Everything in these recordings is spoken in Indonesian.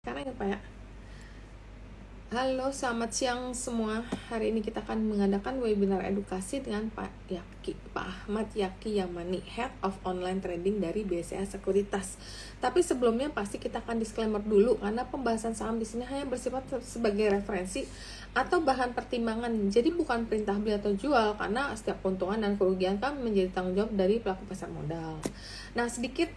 Sekarang ya Pak ya. Halo, selamat siang semua. Hari ini kita akan mengadakan webinar edukasi dengan Pak Ahmad Yaki Yamani, Head of Online Trading dari BCA Sekuritas. Tapi sebelumnya pasti kita akan disclaimer dulu karena pembahasan saham di sini hanya bersifat sebagai referensi atau bahan pertimbangan. Jadi bukan perintah beli atau jual karena setiap keuntungan dan kerugian kan menjadi tanggung jawab dari pelaku pasar modal. Nah, sedikit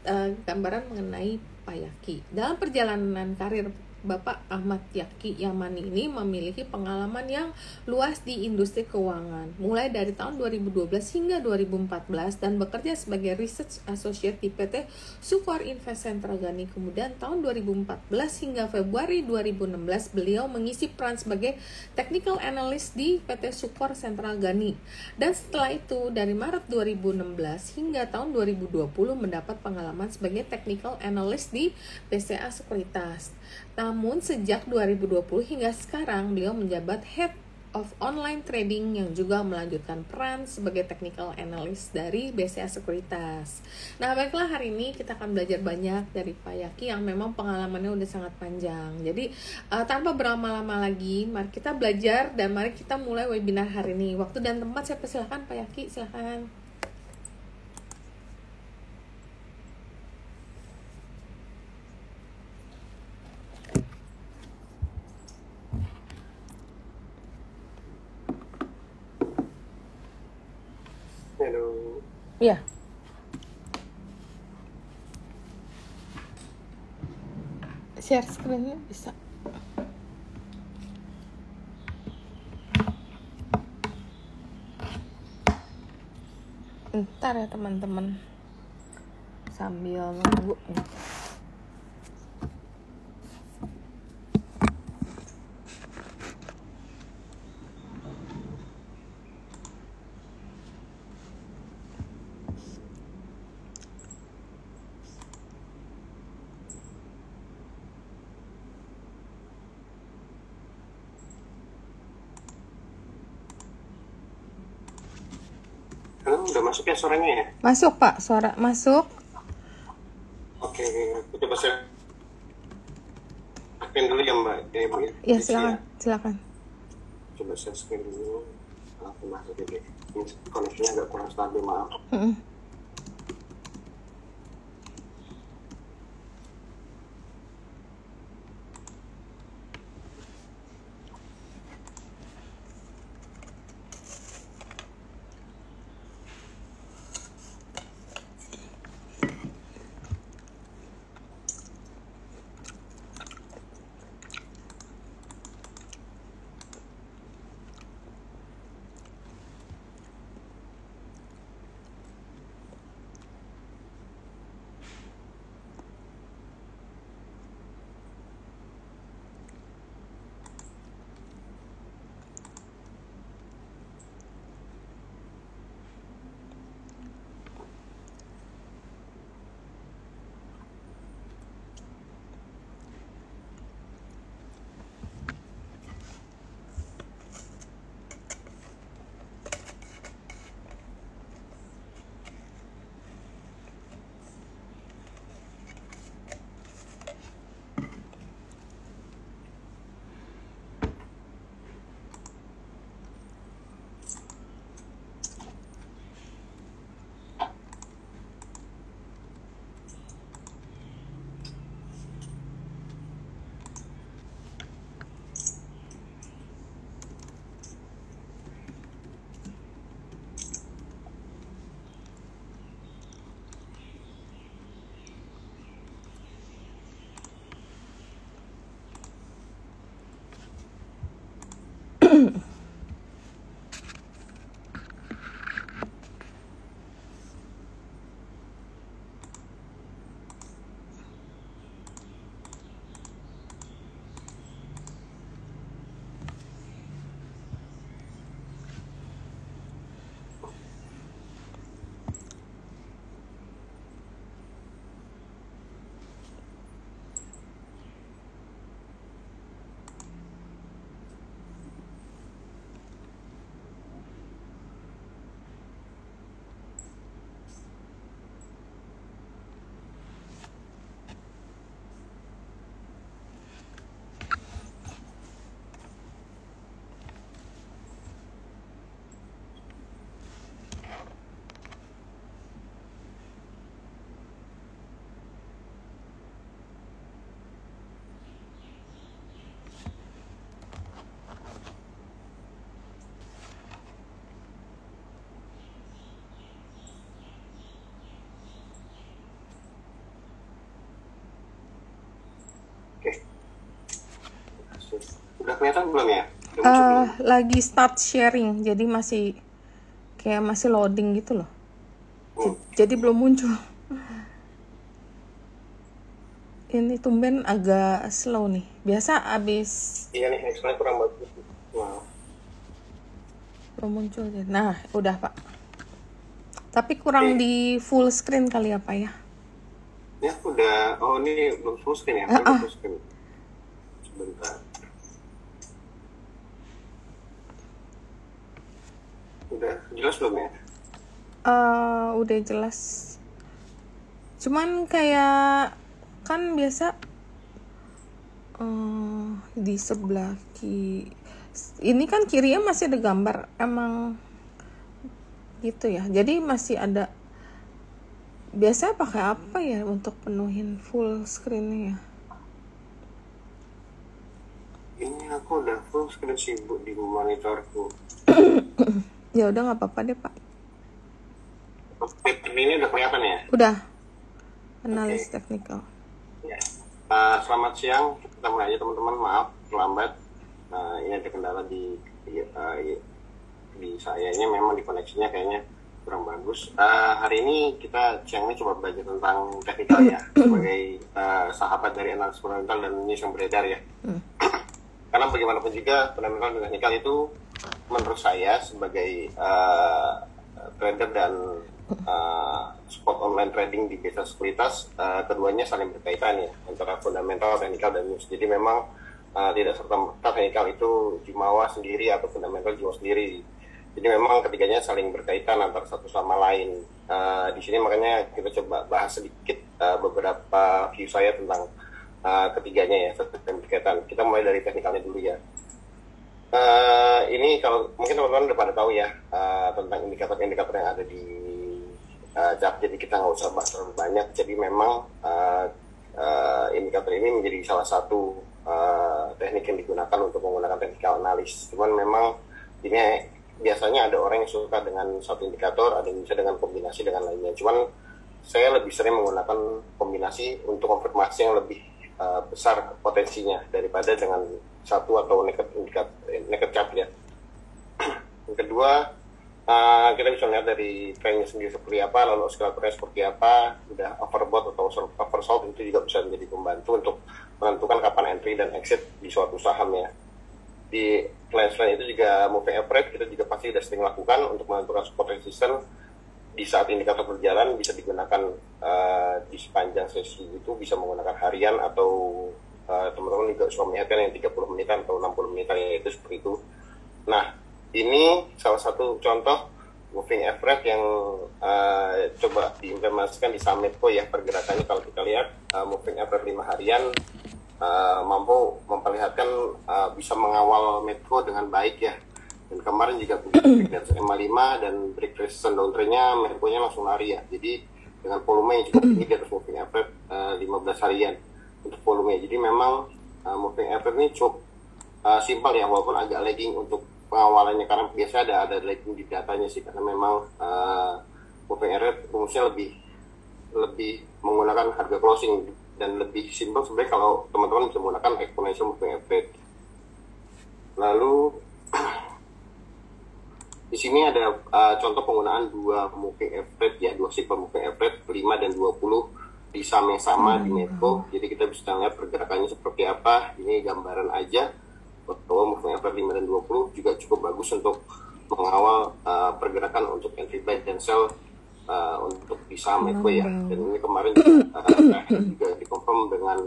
gambaran mengenai Pak Yaki. Dalam perjalanan karir Bapak Ahmad Yaki Yamani ini memiliki pengalaman yang luas di industri keuangan, mulai dari tahun 2012 hingga 2014 dan bekerja sebagai Research Associate di PT Sukor Invest Sentragani. Kemudian tahun 2014 hingga Februari 2016 beliau mengisi peran sebagai Technical Analyst di PT Sukor Sentragani. Dan setelah itu dari Maret 2016 hingga tahun 2020 mendapat pengalaman sebagai Technical Analyst di BCA Sekuritas. Namun sejak 2020 hingga sekarang beliau menjabat Head of Online Trading yang juga melanjutkan peran sebagai Technical Analyst dari BCA Sekuritas. Nah baiklah, hari ini kita akan belajar banyak dari Pak Yaki yang memang pengalamannya udah sangat panjang. Jadi tanpa berlama-lama lagi, mari kita belajar dan mari kita mulai webinar hari ini. Waktu dan tempat saya persilahkan Pak Yaki, silahkan. Halo. Iya. Share screen-nya bisa. Ntar ya teman-teman, sambil nunggu. Halo, udah masuk ya suaranya ya? Masuk Pak, suara masuk. Oke, aku coba saya screen dulu ya Mbak. Ya silakan. Coba saya screen dulu. Aku masuk ini. Ini koneksinya agak kurang stabil, maaf. Oke. Udah kelihatan belum ya? Udah muncul belum? Lagi start sharing, jadi masih loading gitu loh. Jadi belum muncul. Ini tumben agak slow nih. Biasa abis Iya nih, explain kurang bagus. Wow. belum muncul. Nah, udah Pak. Tapi kurang di full screen kali apa ya? Ya udah. Oh ini belum full screen ya? Belum full screen. Sebentar. Udah jelas belum ya? Udah jelas. Cuman kayak kan biasa di sebelah ini kan kirinya masih ada gambar, emang gitu ya. Jadi masih ada. Biasa pakai apa ya untuk penuhin full screen-nya ya? Ini aku udah full screen sibuk di monitorku. Ya udah nggak apa-apa deh Pak. Ini udah kelihatan ya? Udah. Analis teknikal. Ya. Selamat siang, kita mulai aja teman-teman. Maaf terlambat. Ini ada kendala di saya ini, memang di koneksinya kayaknya kurang bagus. Hari ini kita siang ini coba belajar tentang teknikal ya, sebagai sahabat dari analis fundamental dan news yang beredar ya. Karena bagaimanapun juga fundamental dan teknikal itu menurut saya sebagai trader dan spot online trading di beta sekuritas, keduanya saling berkaitan ya, antara fundamental, teknikal, dan news. Jadi memang tidak serta-merta teknikal itu jumawa sendiri atau fundamental jumawa sendiri. Jadi memang ketiganya saling berkaitan antara satu sama lain. Di sini makanya kita coba bahas sedikit beberapa view saya tentang ketiganya ya, saling berkaitan. Kita mulai dari teknikalnya dulu ya. Ini kalau mungkin teman-teman udah pada tahu ya tentang indikator-indikator yang ada di chart, jadi kita nggak usah bahas terlalu banyak. Jadi memang indikator ini menjadi salah satu teknik yang digunakan untuk menggunakan technical analysis. Cuman memang ini biasanya ada orang yang suka dengan satu indikator, ada yang bisa dengan kombinasi dengan lainnya. Cuman saya lebih sering menggunakan kombinasi untuk konfirmasi yang lebih besar potensinya daripada dengan satu atau naked chart ya. Yang kedua, kita bisa lihat dari trennya sendiri seperti apa, lalu oscillatornya seperti apa. Udah overbought atau oversold itu juga bisa menjadi pembantu untuk menentukan kapan entry dan exit di suatu saham ya. Di selain itu juga moving average kita juga pasti sudah sering lakukan untuk menentukan support resistance di saat indikator berjalan, bisa digunakan di sepanjang sesi itu, bisa menggunakan harian atau teman-teman juga suka melihatkan yang 30 menitan atau 60 menitan ya, itu seperti itu. Nah, ini salah satu contoh moving average yang coba diimplementasikan di saham Medco ya. Pergerakannya kalau kita lihat moving average 5 harian mampu memperlihatkan bisa mengawal Medco dengan baik ya. Dan kemarin juga break dari MA5 dan break resistance downtrend-nya Medco-nya langsung lari ya. Jadi dengan volume yang cukup tinggi di atas moving average 15 harian untuk volume. Jadi memang moving average ini cukup simpel ya, walaupun agak lagging untuk pengawalannya, karena biasa ada lagging di datanya sih, karena memang moving average fungsinya lebih menggunakan harga closing dan lebih simpel sebenarnya kalau teman-teman bisa menggunakan exponential moving average. Lalu di sini ada contoh penggunaan dua moving average ya, dua simple moving average 5 dan 20 di saham yang sama di Medco. Jadi kita bisa lihat pergerakannya seperti apa. Ini gambaran aja bahwa moving average 5 dan 20 juga cukup bagus untuk mengawal pergerakan untuk entry buy dan sell untuk di saham Medco ya. Dan ini kemarin juga dikonfirm dengan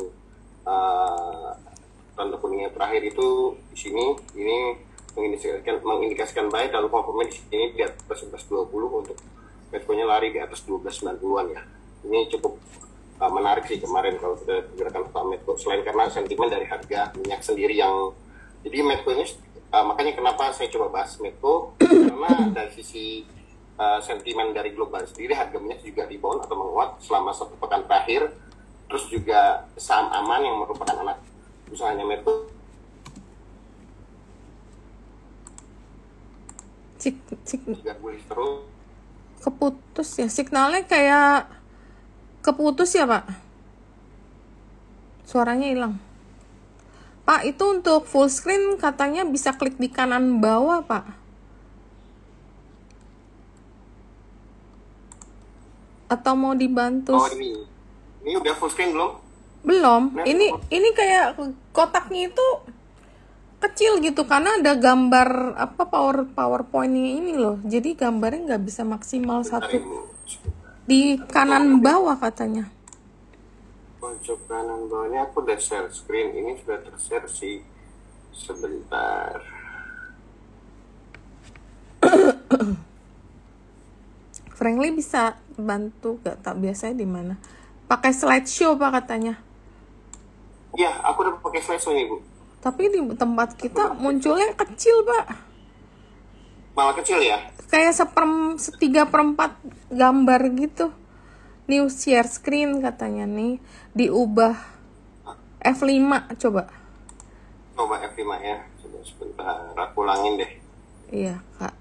tanda kuning yang terakhir itu di sini. Ini mengindikasikan baik, lalu konfirmasi di sini di atas 11.20 untuk Medco-nya lari di atas 12.90-an ya. Ini cukup menarik sih kemarin kalau kita pergerakan saham Medco, selain karena sentimen dari harga minyak sendiri yang, jadi Medco ini makanya kenapa saya coba bahas Medco, karena dari sisi sentimen dari global sendiri harga minyak juga rebound atau menguat selama satu pekan terakhir. Terus juga saham aman yang merupakan anak usahanya Medco juga bullish terus. Keputus ya, signalnya kayak keputus ya Pak, suaranya hilang. Pak, itu untuk full screen katanya bisa klik di kanan bawah, Pak. Atau mau dibantu? Oh, ini udah full screen belum? Belum. Ini kayak kotaknya itu kecil gitu karena ada gambar apa PowerPoint-nya ini loh. Jadi gambarnya nggak bisa maksimal satu. Di kanan bawah katanya. Pojok kanan bawahnya aku udah share screen. Ini sudah tershare sih. Sebentar. Frankly bisa bantu gak? Tak biasanya di mana? Pakai slideshow Pak katanya. Iya, aku udah pakai slideshow ini Bu. Tapi di tempat kita munculnya kecil Pak. Malah kecil ya? Kayak 1/3/4 gambar gitu. New share screen katanya nih. Diubah F5 coba. Coba F5 ya. Coba sebentar, aku ulangin deh. Iya Kak.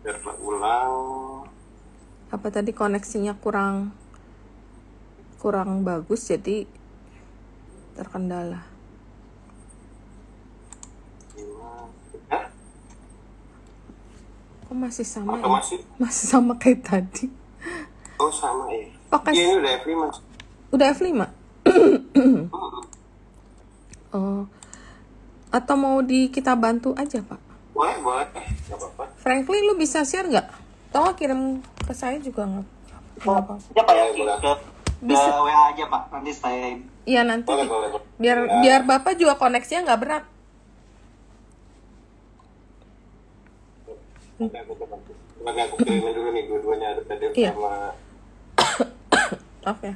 Biar ulang. Apa tadi koneksinya kurang bagus jadi terkendala. Hah? Kok masih sama Atau ya? Masih sama kayak tadi. Oh sama ya. Pakai Iya, ini udah F5. Udah F5? Oh. Atau mau kita bantu aja, Pak? Boleh. Gak apa-apa. Frankly, lu bisa share nggak? Atau kirim ke saya juga nggak apa-apa. Ya Pak ya, Bisa. ke WA aja Pak, nanti saya. Iya nanti. Boleh. Biar Bapak juga koneksinya nggak berat. Nanti aku kirimin dulu nih dua-duanya ada PDF Iya. sama. Oke.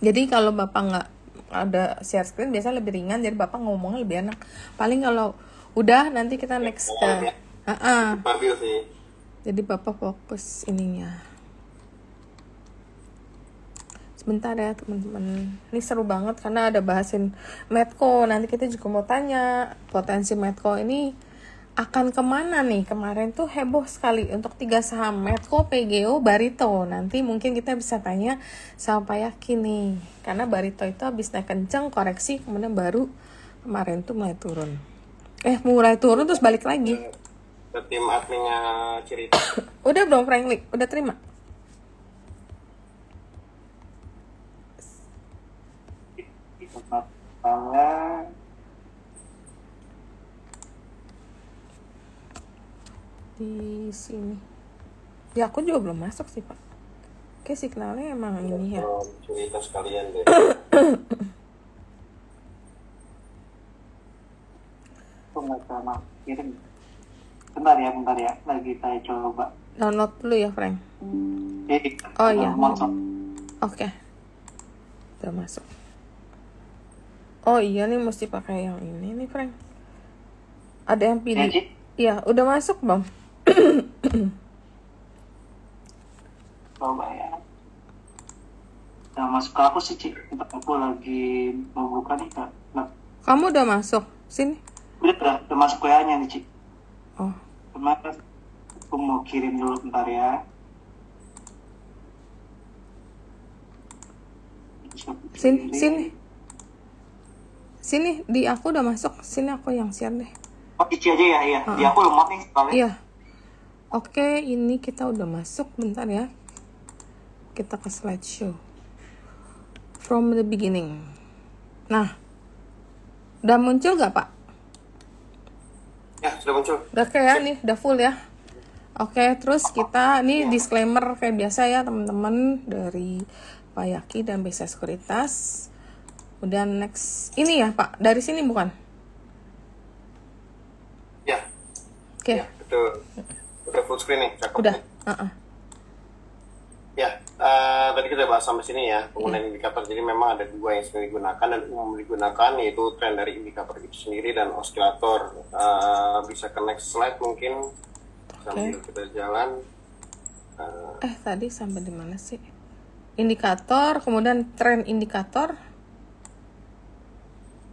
Jadi kalau Bapak nggak ada share screen biasanya lebih ringan, jadi Bapak ngomongnya lebih enak. Paling kalau udah nanti kita next ke. Stabil sih. Jadi Bapak fokus ininya. Sebentar ya teman-teman. Ini seru banget karena ada bahasin Medco. Nanti kita juga mau tanya potensi Medco ini akan kemana nih. Kemarin tuh heboh sekali untuk 3 saham Medco, PGO, Barito. Nanti mungkin kita bisa tanya sama Pak Yaki nih. Karena Barito itu habis naik kenceng, koreksi, kemudian baru kemarin tuh mulai turun. Mulai turun terus balik lagi. Ke tim adminnya cerita. Udah belum Frankly? Udah terima? Di sini. Ya aku juga belum masuk sih Pak. Oke signalnya emang ini ya. Cerita sekalian deh. Aku nggak sama kirim. Bentar ya, lagi saya coba. Download dulu ya Frank. Oh iya. Oke. Udah masuk. Oh iya nih mesti pakai yang ini nih Frank. Ada yang pilih. Iya, udah masuk Bang. Coba ya. Udah masuk ke aku sih Cik. Aku lagi mau buka nih Kak. Kamu udah masuk? Sini. Udah masuk WA-nya nih Cik. Oh. Kemarin aku mau kirim dulu bentar ya. Sini di aku udah masuk. Sini aku yang share deh. Oh Cici aja ya, iya. Di aku lemot nih soalnya. Iya. Oke, ini kita udah masuk. Bentar ya. Kita ke slideshow. From the beginning. Nah. Udah muncul gak Pak? Ya, sudah muncul. Udah kayak nih, udah full ya. Oke, terus kita ini disclaimer kayak biasa ya teman-teman dari Pak Yaki dan BCA Sekuritas. Udah next. Ini ya Pak, dari sini bukan? Ya. Oke. Ya, betul. Udah full screen nih, cakep. Udah. Ya, tadi kita bahas sampai sini ya penggunaan indikator. Jadi memang ada dua yang sering digunakan dan umum digunakan, yaitu tren dari indikator itu sendiri dan osilator. Bisa ke next slide mungkin sambil kita jalan. Tadi sampai di mana sih? Indikator, kemudian tren indikator.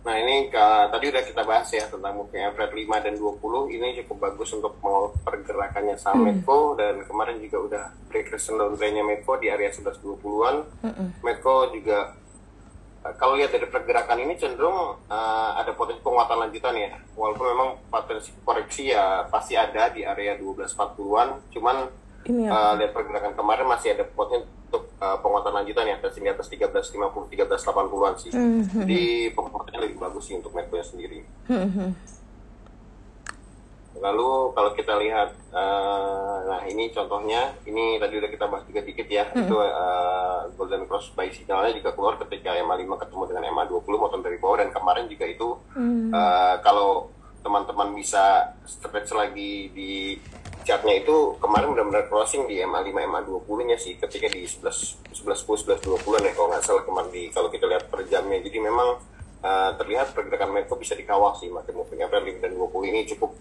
Nah ini tadi udah kita bahas ya tentang moving average 5 dan 20. Ini cukup bagus untuk mau pergerakannya saham Medco. Dan kemarin juga udah break recent downtrendnya Medco di area 11.20-an. Medco juga kalau lihat dari pergerakan ini cenderung ada potensi penguatan lanjutan ya. Walaupun memang potensi koreksi ya pasti ada di area 1240-an, cuman Ini ya. lihat pergerakan kemarin masih ada potensi untuk penguatan lanjutan ya, di atas 1350, 1380-an sih. Jadi penguatannya lebih bagus sih untuk Medco sendiri. Lalu kalau kita lihat, nah ini contohnya, ini tadi udah kita bahas juga dikit ya, itu Golden Cross buy signalnya juga keluar ketika MA5 ketemu dengan MA20 motor dari bawah, dan kemarin juga itu kalau teman-teman bisa stretch lagi di chartnya itu kemarin benar-benar crossing di MA5 MA20 nya sih, ketika di 11.10 11.20-an ya kalau nggak salah kemarin kalau kita lihat per jamnya. Jadi memang terlihat pergerakan Medco bisa dikawal sih, market moving average dan 20 ini cukup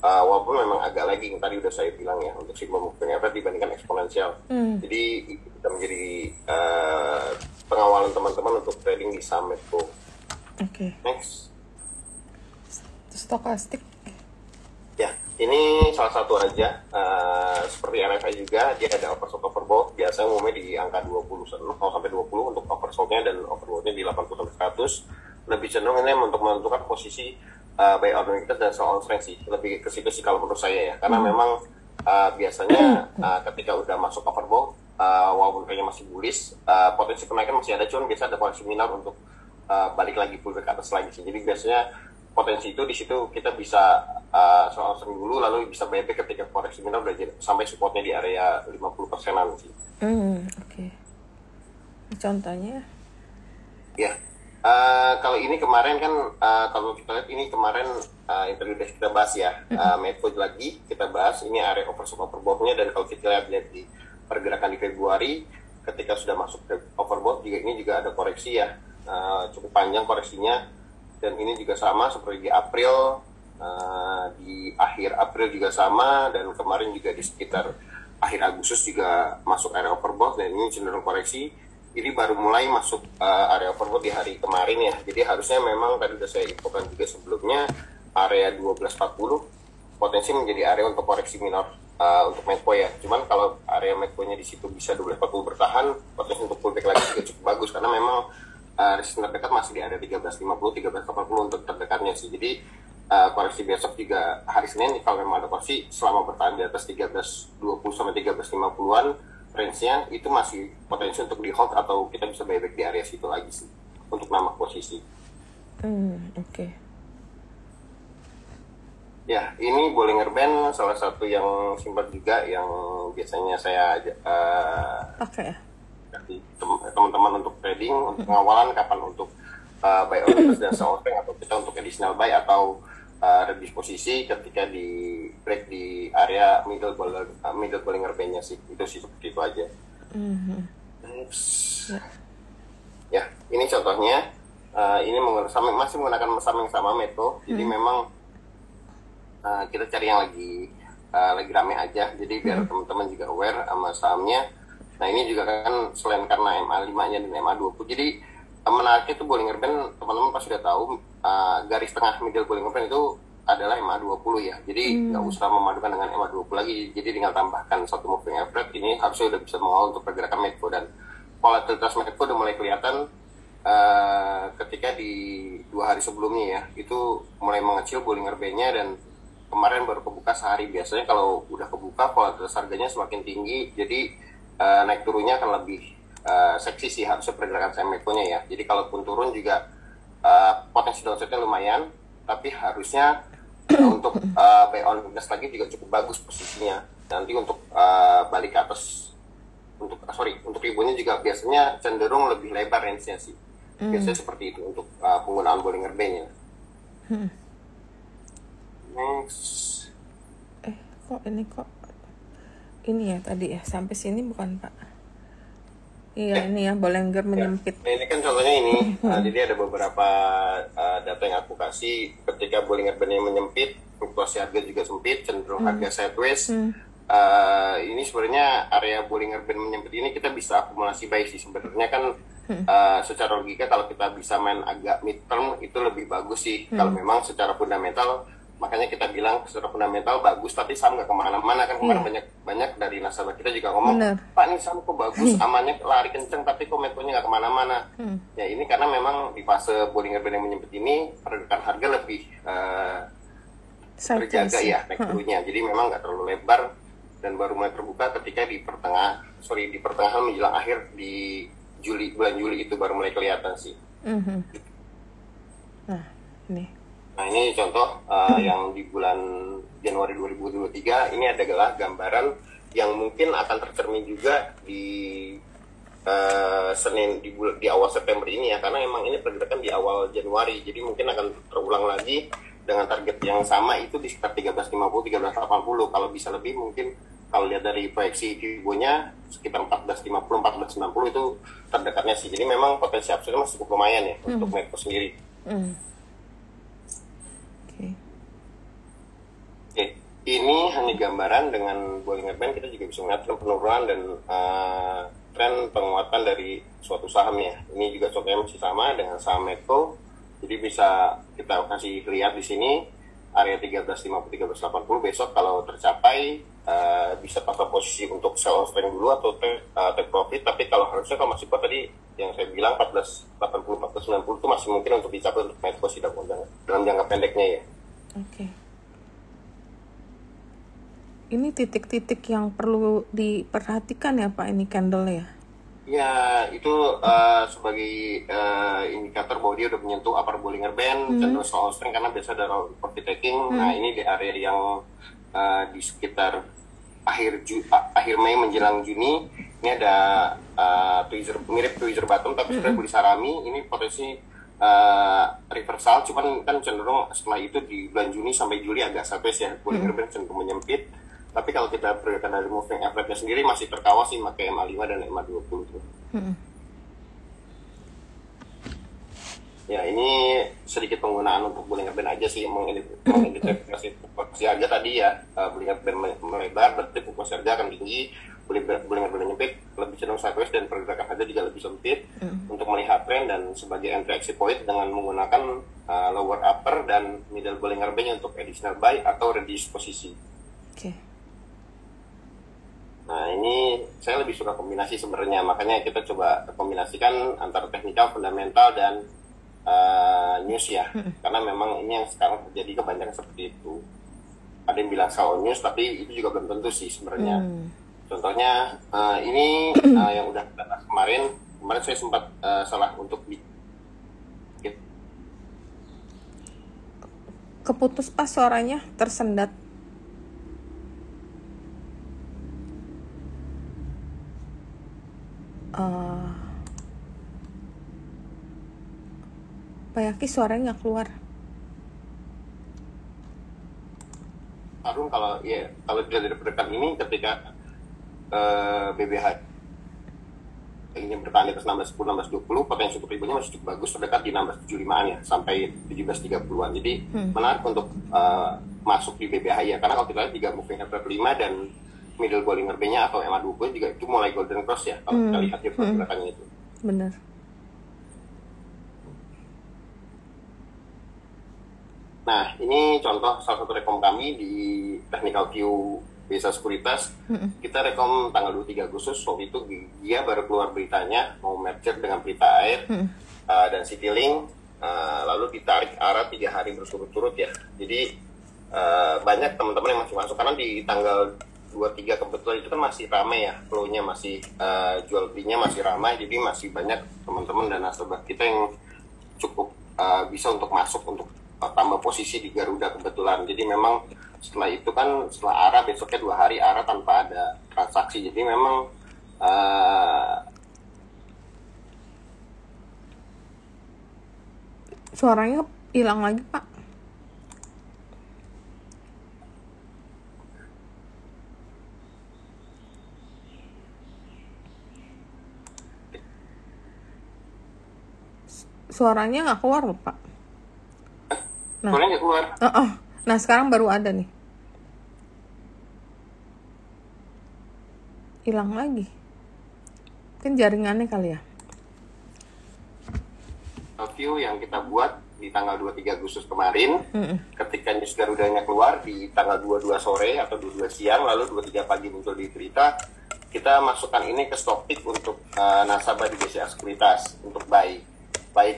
walaupun memang agak lagi yang tadi udah saya bilang ya untuk simple moving average dibandingkan eksponensial. Jadi itu bisa menjadi pengawalan teman-teman untuk trading di saham Medco. Oke. Next. Stokastik. Ya, ini salah satu aja. Seperti RSI juga, dia ada oversold overbought. Biasanya umumnya di angka 20 sampai 20 untuk oversoldnya, dan overboughtnya di 80 sampai 100. Lebih cenderung ini untuk menentukan posisi buy opportunities dan sell on strength sih. Lebih ke situ sih kalau menurut saya ya. Karena memang biasanya ketika udah masuk overbought, walaupun kayaknya masih bullish, potensi kenaikan masih ada, cuman biasa ada koreksi minor untuk balik lagi pullback ke atas lagi sih. Jadi biasanya potensi itu di situ kita bisa soal sering dulu, lalu bisa buyback ketika koreksi minor udah sampai supportnya di area 50%-an sih. Oke. Contohnya? Ya, kalau ini kemarin kan kalau kita lihat ini kemarin interview kita bahas ya, Medco lagi kita bahas ini area oversold overbought-nya, dan kalau kita lihat di pergerakan di Februari ketika sudah masuk ke overbought juga ini juga ada koreksi ya, cukup panjang koreksinya. Dan ini juga sama seperti di April, di akhir April juga sama, dan kemarin juga di sekitar akhir Agustus juga masuk area overbought, dan ini cenderung koreksi. Ini baru mulai masuk area overbought di hari kemarin ya. Jadi harusnya memang tadi sudah saya infokan juga sebelumnya, area 1240 potensi menjadi area untuk koreksi minor untuk Medco ya. Cuman kalau area Medco-nya di situ bisa 1240 bertahan, potensi untuk pullback lagi juga cukup bagus, karena memang resistance terdekat masih di area 1350, 1380 untuk terdekatnya sih. Jadi koreksi besok juga hari Senin kalau memang ada koreksi selama bertahan di atas 1320 sampai 1350-an range-nya, itu masih potensi untuk di hold atau kita bisa buyback di area situ lagi sih untuk nambah posisi. Oke. Ya, ini Bollinger Band salah satu yang simpel juga yang biasanya saya Pakai ya? teman-teman untuk trading, untuk pengawalan kapan untuk buy opportunities dan sell strength, atau kita untuk additional buy atau reduce posisi ketika di break di area middle Bollinger Band-nya sih. Itu sih seperti itu aja. Ya, ini contohnya, ini masih menggunakan saham yang sama, Medco. Jadi memang kita cari yang lagi rame aja, jadi biar teman-teman juga aware sama sahamnya. Nah ini juga kan selain karena MA5-nya dan MA20, jadi menariknya itu Bollinger Band, teman-teman pasti sudah tahu, garis tengah middle Bollinger Band itu adalah MA20 ya. Jadi nggak usah memadukan dengan MA20 lagi, jadi tinggal tambahkan satu moving average. Ini harusnya udah bisa mengawal untuk pergerakan Medco, dan volatilitas Medco udah mulai kelihatan ketika di 2 hari sebelumnya ya, itu mulai mengecil Bollinger Band-nya, dan kemarin baru kebuka sehari. Biasanya kalau udah kebuka volatilitas harganya semakin tinggi, jadi naik turunnya akan lebih seksi sih harusnya pergerakan saham Medco-nya ya. Jadi kalaupun turun juga potensi downside-nya lumayan, tapi harusnya untuk buy on weakness lagi juga cukup bagus posisinya. Nanti untuk balik ke atas, untuk ribunya juga biasanya cenderung lebih lebar range-nya sih. Biasanya seperti itu untuk penggunaan Bollinger Band-nya. Next. Kok ini ya tadi ya, sampai sini bukan Pak? Iya, ini ya Bollinger menyempit. Nah, ini kan contohnya ini. Jadi ada beberapa data yang aku kasih ketika Bollinger Band-nya menyempit, fluktuasi harga juga sempit, cenderung harga sideways. Ini sebenarnya area Bollinger Band menyempit ini kita bisa akumulasi buy sih sebenarnya kan. Secara logika kalau kita bisa main agak mid term itu lebih bagus sih. Kalau memang secara fundamental makanya kita bilang secara fundamental bagus, tapi saham nggak kemana-mana kan. Kemarin banyak dari nasabah kita juga ngomong, Pak ini saham kok bagus, amannya lari kenceng, tapi kok Medco-nya nggak kemana-mana. Ya ini karena memang di fase Bollinger Band yang menyempit ini pergerakan harga lebih terjaga ya naik turunnya, jadi memang nggak terlalu lebar dan baru mulai terbuka ketika di pertengahan menjelang akhir di bulan Juli itu baru mulai kelihatan sih. Nah ini contoh yang di bulan Januari 2023 ini adalah gambaran yang mungkin akan tercermin juga di Senin di awal September ini ya, karena memang ini pergerakan di awal Januari, jadi mungkin akan terulang lagi dengan target yang sama itu di sekitar 1350 1380. Kalau bisa lebih mungkin kalau lihat dari proyeksi Fibo-nya sekitar 1450 1490 itu terdekatnya sih. Jadi memang potensi upside masih cukup lumayan ya untuk Medco sendiri. Oke, ini hanya gambaran. Dengan Bollinger Band kita juga bisa melihat tren penurunan dan tren penguatan dari suatu saham ya. Ini juga contohnya masih sama dengan saham Medco. Jadi bisa kita kasih lihat di sini area 1350 1380 besok kalau tercapai bisa pasang posisi untuk sell on strength dulu atau take profit. Tapi kalau harusnya kalau masih kuat tadi yang saya bilang 1480 1490 itu masih mungkin untuk dicapai untuk Medco sih dalam jangka pendeknya ya. Oke. Ini titik-titik yang perlu diperhatikan ya Pak, ini candle ya? Ya, itu sebagai indikator bahwa dia udah menyentuh upper Bollinger Band, cenderung soal strength karena biasa ada profit taking. Nah, ini di area yang di sekitar akhir Mei menjelang Juni, ini ada mirip tweezer bottom tapi sebenarnya boleh sarami. Ini potensi reversal, cuman kan cenderung setelah itu di bulan Juni sampai Juli agak sideways ya, Bollinger Band cenderung menyempit. Tapi kalau kita perhatikan dari moving average-nya sendiri masih terkawal sih pakai MA5 dan MA20 tuh. Ya ini sedikit penggunaan untuk Bollinger Band aja sih, mengidentifikasi fluktuasi harga tadi ya. Bollinger Band melebar, berarti fluktuasi harga akan tinggi. Bollinger Band menyempit, lebih cenderung sideways dan pergerakan harga juga lebih sempit. Untuk melihat tren dan sebagai entry exit point dengan menggunakan lower upper dan middle Bollinger Band untuk additional buy atau reduce posisi. Nah ini saya lebih suka kombinasi sebenarnya, makanya kita coba kombinasikan antara teknikal, fundamental dan news ya, karena memang ini yang sekarang terjadi kebanyakan seperti itu. Ada yang bilang sell news, tapi itu juga belum tentu sih sebenarnya. Contohnya ini yang udah kita bahas kemarin saya sempat salah untuk keputus pas suaranya, tersendat. Pak Yaki suaranya nggak keluar. Harun kalau dari pergerakan ini ketika BBH ingin bertahan di atas 1610 1620, potensi untuk reboundnya masih cukup bagus, terdekat di 1675-an ya sampai 1730-an. Jadi menarik untuk masuk di BBH ya, karena kalau kita lihat 3 moving average 5 dan middle Bollinger Band-nya atau MA20 juga itu mulai golden cross ya kalau kita lihat di pergerakannya itu. Benar. Nah, ini contoh salah satu rekom kami di Technical View Besa Sekuritas. Kita rekom tanggal 23 Agustus, waktu itu dia baru keluar beritanya mau merger dengan Pelita Air dan Citylink, lalu ditarik arah 3 hari berturut-turut ya. Jadi banyak teman-teman yang masih masuk, karena di tanggal 23 kebetulan itu kan masih ramai ya, flow-nya masih jual belinya masih ramai, jadi masih banyak teman-teman dan nasabah kita yang cukup bisa untuk masuk untuk tambah posisi di Garuda kebetulan. Jadi memang setelah itu kan setelah ARA besoknya 2 hari ARA tanpa ada transaksi, jadi memang suaranya hilang lagi Pak. Suaranya nggak keluar loh Pak. Suaranya nggak keluar. Nah sekarang baru ada nih. Hilang lagi. Mungkin jaringannya kali ya. overview yang kita buat di tanggal 23 Agustus kemarin, ketika news Garudanya keluar di tanggal 22 sore atau 22 siang, lalu 23 pagi muncul di berita, kita masukkan ini ke stock pick untuk nasabah di BCA Sekuritas untuk buy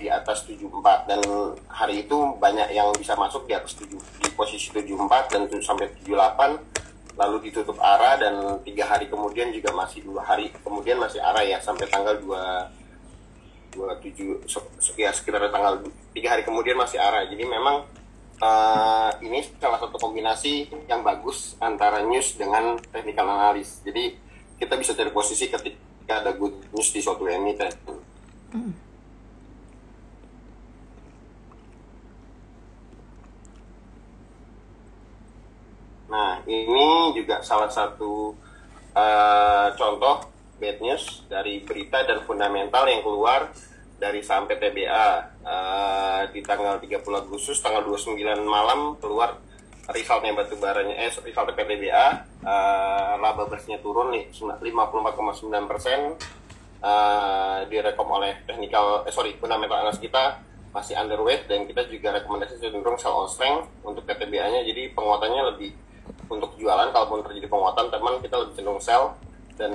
di atas 74, dan hari itu banyak yang bisa masuk di atas 7, di posisi 74 dan sampai 78, lalu ditutup arah, dan 3 hari kemudian juga masih 2 hari kemudian masih arah ya sampai tanggal 27 ya, sekitar tanggal 3 hari kemudian masih arah. Jadi memang ini salah satu kombinasi yang bagus antara news dengan technical analysis. Jadi kita bisa cari posisi ketika ada good news di suatu emiten. Nah, ini juga salah satu contoh bad news dari berita dan fundamental yang keluar dari saham PTBA. Di tanggal 30 Agustus, tanggal 29 malam keluar resultnya batubaranya, resultnya PTBA, laba bersihnya turun nih 54,9%, direkom oleh fundamental analis kita masih underweight, dan kita juga rekomendasi cenderung sell on strength untuk PTBA-nya. Jadi penguatannya lebih untuk jualan, kalaupun terjadi penguatan teman kita lebih cenderung sell, dan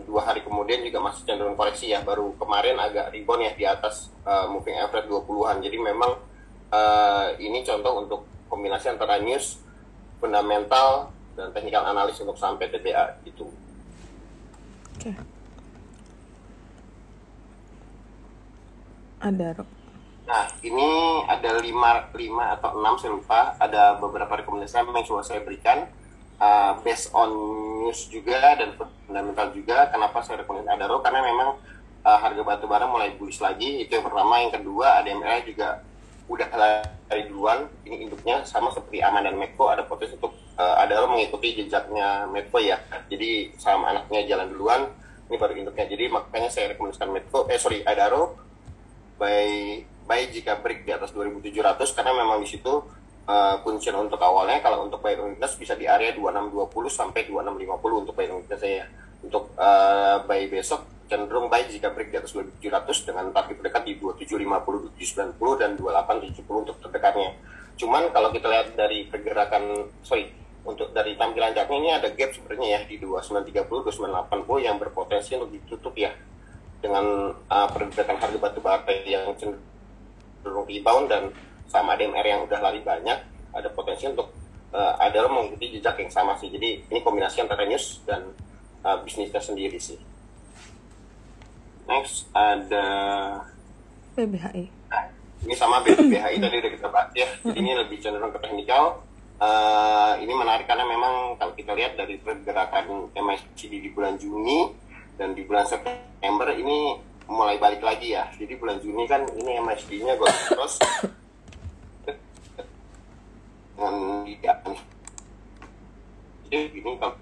2 hari kemudian juga masih cenderung koreksi ya, baru kemarin agak rebound ya di atas moving average 20-an. Jadi memang ini contoh untuk kombinasi antara news, fundamental, dan technical analis untuk saham PTBA gitu. Oke. Ada Nah, ini ada 5 atau 6, saya lupa. Ada beberapa rekomendasi yang coba saya berikan based on news juga dan fundamental juga. Kenapa saya rekomendasi Adaro? Karena memang harga batubara mulai bullish lagi. Itu yang pertama. Yang kedua, ADMR juga udah lari duluan. Ini induknya sama seperti Aman dan Medco, ada potensi untuk Adaro mengikuti jejaknya Medco ya. Jadi saham anaknya jalan duluan, ini baru induknya. Jadi makanya saya rekomendasikan Adaro buy jika break di atas 2.700, karena memang di situ kuncian untuk awalnya. Kalau untuk buy weakness bisa di area 2620 sampai 2650 untuk buy weakness saya. Untuk buy besok cenderung buy jika break di atas 2.700 dengan target terdekat di 2750, 2790 dan 2870 untuk terdekatnya. Cuman kalau kita lihat dari pergerakan untuk dari tampilan chartnya, ini ada gap sebenarnya ya di 2930, 2980 yang berpotensi untuk ditutup ya, dengan pergerakan harga batu bara yang cenderung rebound dan sama ADMR yang udah lari banyak, ada potensi untuk ada mengikuti jejak yang sama sih. Jadi ini kombinasi antara news dan bisnisnya sendiri sih. Next ada BBHI. Nah, ini sama BBHI tadi udah kita bahas ya. Jadi ini lebih cenderung ke teknikal. Ini menarik karena memang kalau kita lihat dari pergerakan MACD di bulan Juni dan di bulan September ini mulai balik lagi ya. Jadi bulan Juni kan ini MACD-nya gue terus dengan jadi ini kalau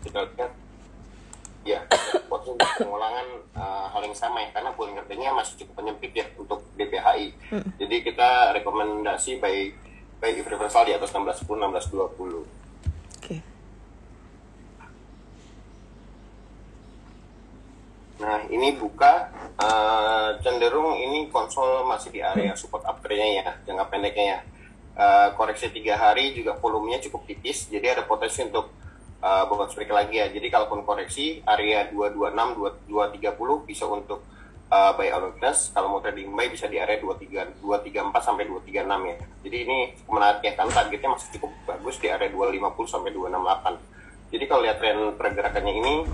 kita lihat ya potensi pengulangan hal yang sama ya, karena pooling harganya masih cukup penyempit ya untuk BBHI. Jadi kita rekomendasi by reversal di atas 1610, 1620. Oke. Nah, ini buka cenderung ini konsol masih di area support uptrend-nya ya, jangka pendeknya ya. Koreksi 3 hari juga volumenya cukup tipis, jadi ada potensi untuk bounce back lagi ya. Jadi kalaupun koreksi area 226, 230 bisa untuk buy on weakness. Kalau mau trading buy bisa di area 234 sampai 236 ya. Jadi ini menarik ya, karena targetnya masih cukup bagus di area 250 sampai 268. Jadi kalau lihat tren pergerakannya ini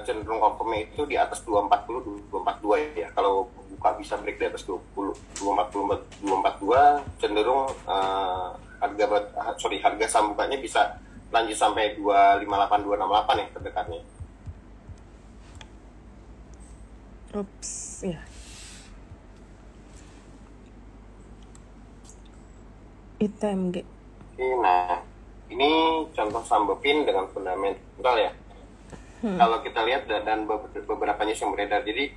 cenderung confirmnya itu di atas 240, 242 ya. Kalau buka bisa break di atas 242 cenderung harga saham bukanya bisa lanjut sampai 258, 268 ya terdekatnya. Ups, ya. ITMG. Nah, ini contoh saham Bepin dengan fundamental ya. Kalau kita lihat dan beberapa news yang beredar, jadi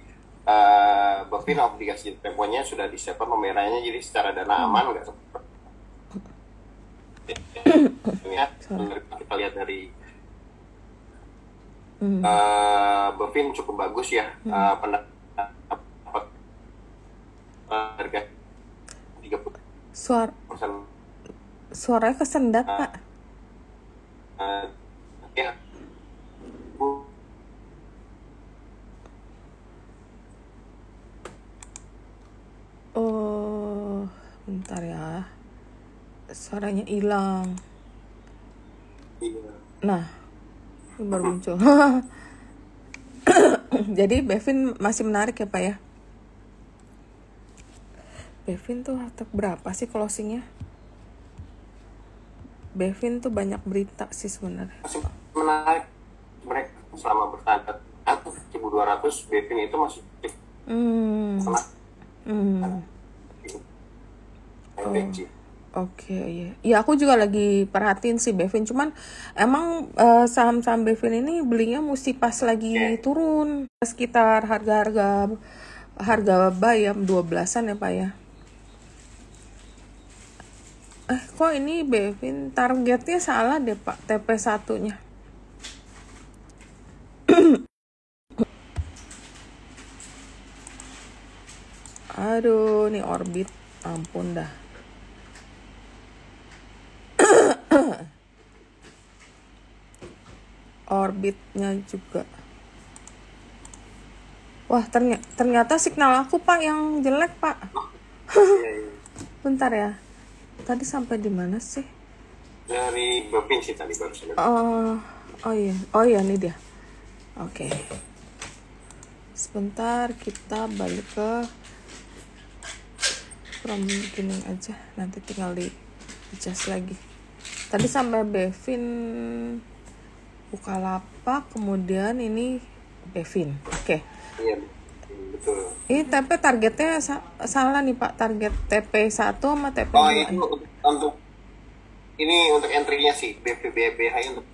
Bepin obligasi temponya sudah disiapkan pembayarannya, jadi secara dana aman nggak seperti ya. Kita lihat dari Bepin cukup bagus ya, pendapat harga 30%. Suaranya kesendat, Pak. Ya. Oh, bentar ya. Suaranya hilang. Iya. Nah, ini baru muncul. Jadi Bevin masih menarik ya, Pak ya? Bevin tuh harta berapa sih closingnya? Bevin tuh banyak berita sih sebenarnya. Masih menarik. Mereka selama bertahan 1.200, Bevin itu masih Oke, iya. Ya aku juga lagi perhatiin sih Bevin, cuman emang saham-saham Bevin ini belinya mesti pas lagi turun, sekitar harga buy ya 12-an ya, Pak ya. Kok ini Bevin targetnya salah deh, Pak, TP1-nya. Aduh, nih Orbit, ampun dah. Orbitnya juga. Wah, ternyata signal aku, Pak, yang jelek, Pak. Bentar ya. Tadi sampai di mana sih? Dari Bevin sih tadi barusan. Oh iya, ini dia. Oke. Sebentar, kita balik ke from beginning aja. Nanti tinggal di adjust lagi. Tadi sampai Bevin Bukalapak, kemudian ini Bevin. Oke. Iya, betul. Ini TP targetnya salah nih, Pak. Target TP1 sama TP2. Oh, itu untuk entry-nya sih. BPBH untuk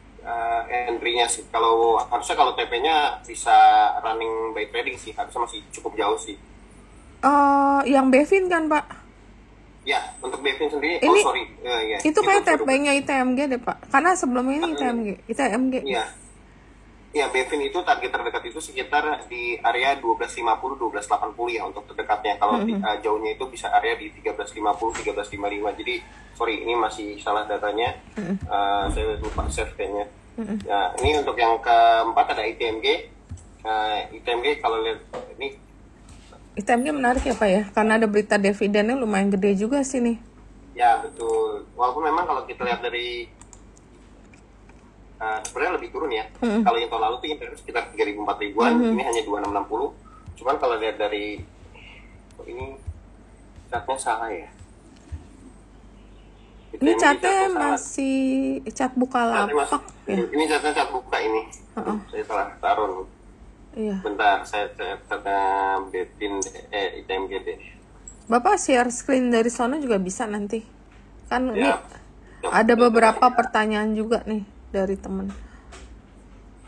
entry-nya sih. Harusnya kalau TP-nya bisa running by trading sih. Harusnya masih cukup jauh sih. Yang Bevin kan, Pak? Ya, untuk Bevin sendiri, ini, ya. Itu kayak TP-nya ITMG deh, Pak. Karena sebelumnya ini ITMG. Iya. Ya, Bevin itu target terdekat itu sekitar di area 1250, 1280 ya untuk terdekatnya. Kalau jauhnya itu bisa area di 1350, 1355. Jadi, sorry, ini masih salah datanya. Saya lupa save kayaknya. Nah, ini untuk yang keempat ada ITMG. ITMG kalau lihat ini ITMG menarik ya, Pak ya, karena ada berita dividennya lumayan gede juga sih nih. Ya, betul. Walaupun memang kalau kita lihat dari sebenarnya lebih turun ya. Kalau yang tahun lalu tuh sekitar 3.000-4.000-an, ini hanya 2.660. Cuman kalau lihat dari ini catnya salah ya. Ini catnya masih cat Bukalapak ya. Ini cat buka ini. Saya salah taruh. Iya. Bentar, saya Bevin ITMG deh. Bapak share screen dari sana juga bisa nanti. Kan ya, ada beberapa pertanyaan juga nih dari teman.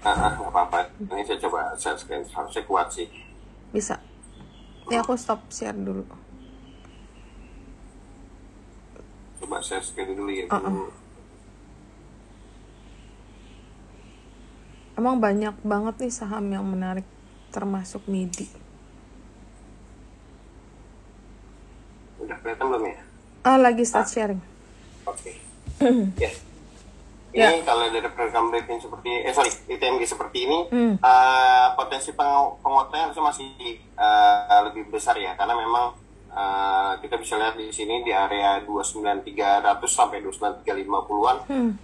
Nggak apa-apa. Ini saya coba share screen. Harusnya kuat sih. Bisa. Ini aku stop share dulu. Coba share screen dulu ya. Emang banyak banget nih saham yang menarik, termasuk MIDI. Udah kelihatan belum ya? Lagi start sharing. Oke. Ya. Ini kalau dari program Bevin seperti ITMG seperti ini, potensi penguatannya harusnya masih lebih besar ya, karena memang kita bisa lihat di sini di area 29.300 sampai 29.350-an.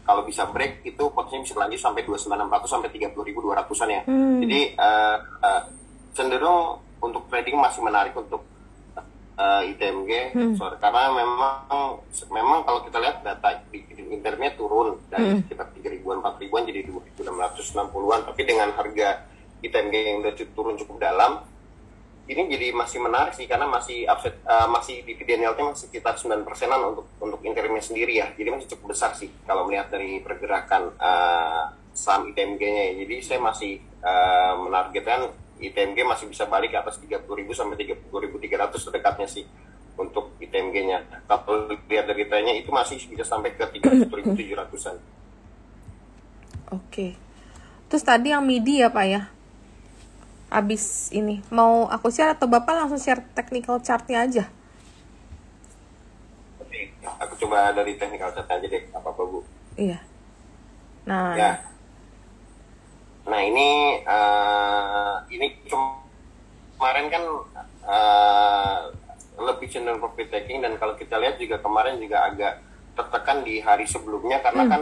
Kalau bisa break itu potensinya bisa lanjut sampai 29.600 sampai 30.200-an ya. Jadi cenderung untuk trading masih menarik untuk ITMG, karena memang kalau kita lihat data di internetnya turun dari sekitar 3.000-an 4.000-an jadi 2.660-an, tapi dengan harga ITMG yang udah turun cukup dalam, ini jadi masih menarik sih karena masih upset, masih dividen yield-nya masih sekitar 9%-an untuk interimnya sendiri ya. Jadi masih cukup besar sih kalau melihat dari pergerakan saham ITMG-nya ya. Jadi saya masih menargetkan ITMG masih bisa balik ke atas 30.000 sampai 30.300 terdekatnya sih untuk ITMG-nya. Kalau lihat dari datanya itu masih bisa sampai ke 30.700-an. Oke. Terus tadi yang MIDI ya, Pak ya? Abis ini mau aku share atau Bapak langsung share technical chart-nya aja aku coba dari technical chart aja deh, apa-apa Bu. Iya. Nah, Ya. Nah ini kemarin kan lebih cenderung profit taking, dan kalau kita lihat juga kemarin juga agak tertekan di hari sebelumnya karena kan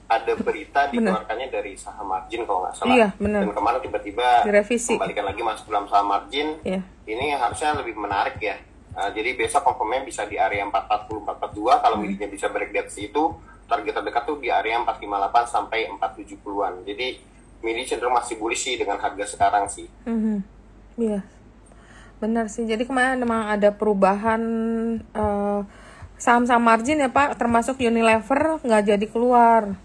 ada berita dikeluarkannya dari saham margin kalau nggak salah. Iya, benar. Dan kemarin tiba-tiba direvisi. kembalikan lagi masuk dalam saham margin. Iya. Ini harusnya lebih menarik ya. Jadi besok confirmnya bisa di area 440-442. Kalau MIDI-nya bisa break di atas itu, target terdekat tuh di area 458 sampai 470-an. Jadi MIDI cenderung masih bullish sih dengan harga sekarang sih. Iya, benar sih. Jadi kemarin memang ada perubahan saham-saham margin ya Pak, termasuk Unilever nggak jadi keluar.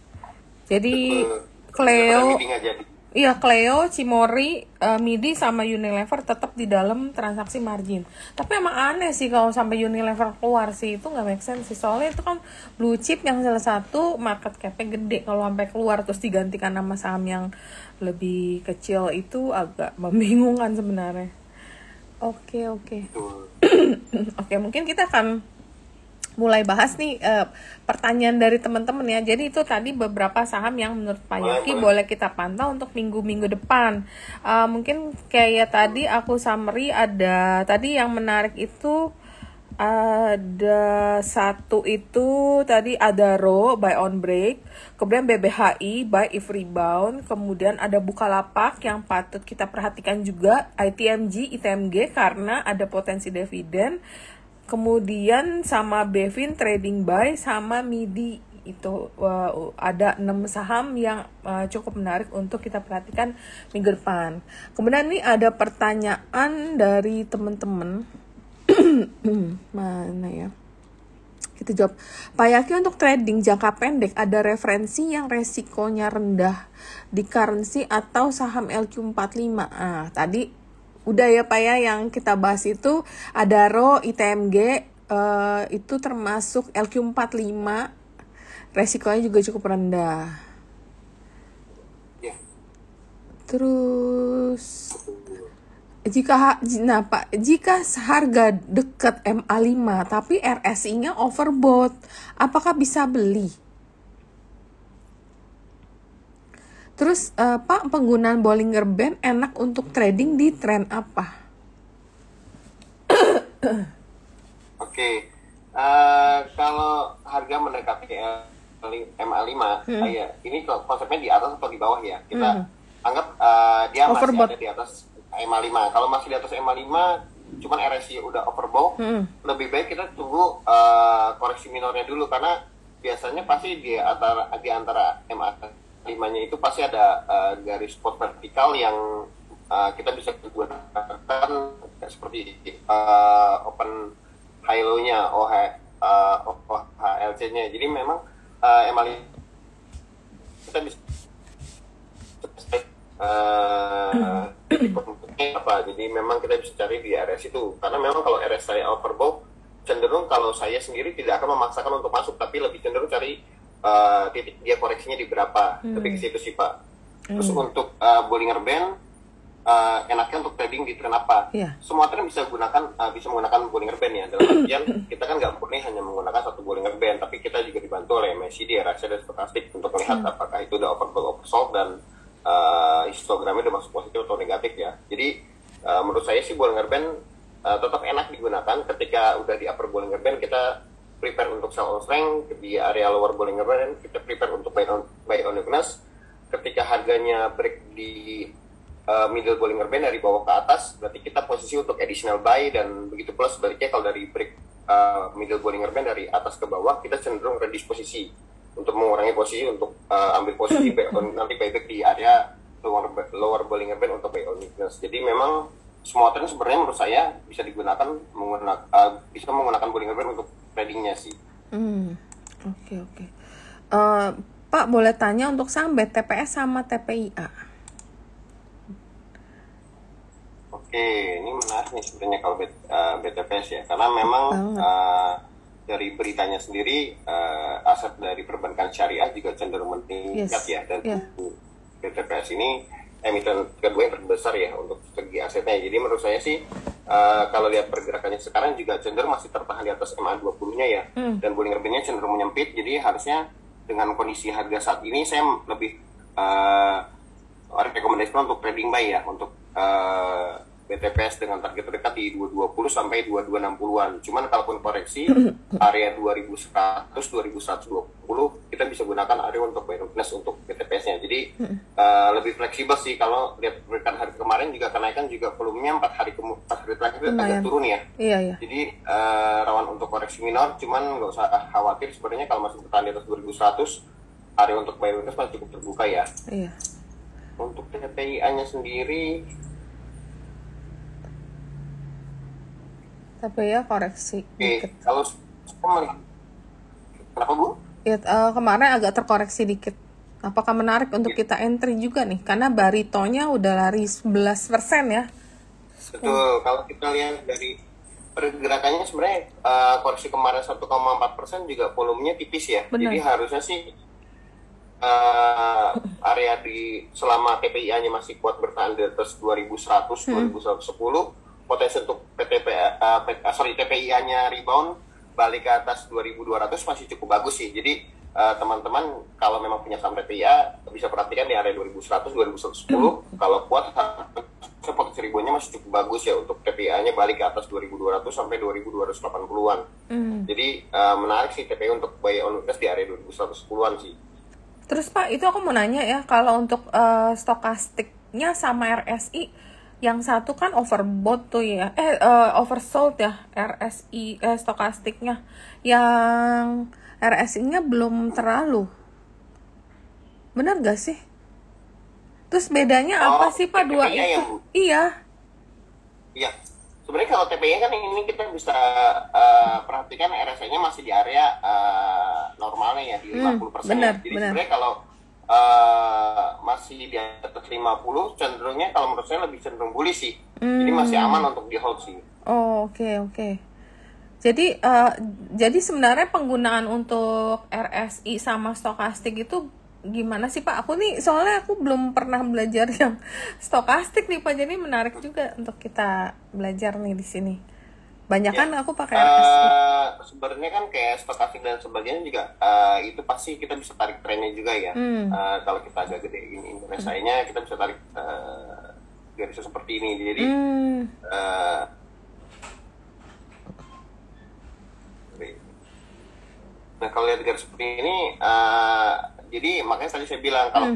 Jadi Cleo, MIDI nggak jadi. iya Cleo, Cimori, MIDI sama Unilever tetap di dalam transaksi margin. Tapi emang aneh sih kalau sampai Unilever keluar sih, itu nggak make sense sih. Soalnya itu kan blue chip yang salah satu market cap-nya gede. Kalau sampai keluar terus digantikan nama saham yang lebih kecil itu agak membingungkan sebenarnya. Oke. Oke, mungkin kita akan mulai bahas nih pertanyaan dari teman-teman ya. Jadi itu tadi beberapa saham yang menurut Pak Yoki boleh kita pantau untuk minggu-minggu depan. Mungkin kayak tadi aku summary, ada tadi yang menarik itu ada satu itu tadi ada Adaro buy on break, kemudian BBHI buy if rebound, kemudian ada Bukalapak yang patut kita perhatikan juga, ITMG, ITMG karena ada potensi dividen. Kemudian sama Bevin trading buy, sama MIDI itu ada 6 saham yang cukup menarik untuk kita perhatikan minggu depan. Kemudian ini ada pertanyaan dari teman-teman. Mana ya? Kita jawab. Pak Yaki, untuk trading jangka pendek ada referensi yang resikonya rendah di currency atau saham LQ45. Tadi udah ya Pak ya, yang kita bahas itu Adaro, ITMG, itu termasuk LQ45, resikonya juga cukup rendah. Ya. Terus jika harga dekat MA5 tapi RSI-nya overbought, apakah bisa beli? Terus Pak, penggunaan Bollinger Band enak untuk trading di tren apa? Oke. Kalau harga mendekati MA5, ya, ini konsepnya di atas atau di bawah ya. Kita anggap dia masih ada di atas MA5. Kalau masih di atas MA5, cuman RSI udah overbought, lebih baik kita tunggu koreksi minornya dulu, karena biasanya pasti di antara MA5-nya itu pasti ada garis spot vertikal yang kita bisa gunakan seperti open high low-nya, OHLC-nya. Jadi memang MA5 kita bisa jadi memang kita bisa cari di RS itu, karena memang kalau RS saya overbought, cenderung kalau saya sendiri tidak akan memaksakan untuk masuk, tapi lebih cenderung cari titik dia koreksinya di berapa, lebih ke situ sih Pak. Terus untuk Bollinger Band, enaknya untuk trading di tren apa? Semua tren bisa menggunakan Bollinger Band ya. Dalam artian kita kan nggak murni hanya menggunakan satu Bollinger Band, tapi kita juga dibantu oleh MACD, RSI dan stokastik untuk melihat apakah itu udah overbought, oversold, dan histogramnya udah masuk positif atau negatif ya. Jadi menurut saya sih Bollinger Band tetap enak digunakan. Ketika udah di upper Bollinger Band, kita prepare untuk sell on strength. Di area lower Bollinger Band, kita prepare untuk buy on weakness. Ketika harganya break di middle Bollinger Band dari bawah ke atas, berarti kita posisi untuk additional buy, dan begitu pula sebaliknya kalau dari break middle Bollinger Band dari atas ke bawah, kita cenderung reduce posisi untuk mengurangi posisi, untuk ambil posisi nanti buyback di area lower Bollinger Band untuk buy on weakness. Jadi memang semua tren sebenarnya menurut saya bisa digunakan menggunakan Bollinger Band untuk tradingnya sih. Oke. Pak, boleh tanya untuk saham BTPS sama TPIA? Oke, ini menarik nih sebenarnya kalau BTPS ya, karena memang dari beritanya sendiri aset dari perbankan syariah juga cenderung meningkat ya, dan BTPS ini emiten kedua yang terbesar ya untuk segi asetnya. Jadi menurut saya sih kalau lihat pergerakannya sekarang juga cenderung masih tertahan di atas MA20-nya ya, dan Bollinger Band-nya cenderung menyempit, jadi harusnya dengan kondisi harga saat ini saya lebih rekomendasikan untuk trading buy ya, untuk BTPS dengan target terdekat di 220 sampai 2260-an. Cuman kalaupun koreksi area 2100 2120 kita bisa gunakan area untuk buy weakness untuk BTPS-nya. Jadi lebih fleksibel sih. Kalau lihat pergerakan hari kemarin juga kenaikan juga volumenya 4 hari terakhir agak turun ya. Iya. Jadi rawan untuk koreksi minor, cuman nggak usah khawatir sebenarnya kalau masih bertahan di atas 2100 area untuk buy weakness masih cukup terbuka ya. Iya. Untuk TPIA-nya sendiri tapi ya koreksi dikit. Kalau kenapa Bu? Ya, kemarin agak terkoreksi dikit. Apakah menarik untuk kita entry juga nih? Karena Baritonya udah lari 11% ya. Betul. Kalau kita lihat dari pergerakannya sebenarnya koreksi kemarin 1,4% juga volumenya tipis ya. Benar. Jadi harusnya sih area di selama TPIA-nya masih kuat bertahan di atas 2100, 2110, potensi untuk TPIA-nya rebound balik ke atas 2200 masih cukup bagus sih. Jadi teman-teman kalau memang punya saham TPIA bisa perhatikan di area 2100 2110. Kalau kuat potensi reboundnya masih cukup bagus ya untuk TPIA-nya balik ke atas 2200 sampai 2280-an. Jadi menarik sih TPIA untuk buy on weakness di area 2110-an sih. Terus Pak, itu aku mau nanya ya, kalau untuk stokastiknya sama RSI, yang satu kan overbought tuh ya, oversold ya RSI stokastiknya, yang RSI-nya belum terlalu, benar gak sih? Terus bedanya apa sih Pak dua itu? Ya, iya. Iya, sebenarnya kalau TPI kan ini kita bisa perhatikan RSI-nya masih di area normalnya ya di 50%. Jadi sebenarnya kalau masih di atas 50 cenderungnya kalau menurut saya lebih cenderung bullish sih. Jadi masih aman untuk di hold sih. Oh, oke. Jadi sebenarnya penggunaan untuk RSI sama stokastik itu gimana sih Pak? Aku nih soalnya aku belum pernah belajar yang stokastik nih Pak. Jadi menarik juga untuk kita belajar nih di sini. Banyak kan aku pakai RSI. Sebenarnya kan kayak stokastik dan sebagainya juga itu pasti kita bisa tarik trennya juga ya. Kalau kita agak gede ini RSI-nya kita bisa tarik garisnya seperti ini. Jadi nah kalau lihat garis seperti ini jadi makanya tadi saya bilang kalau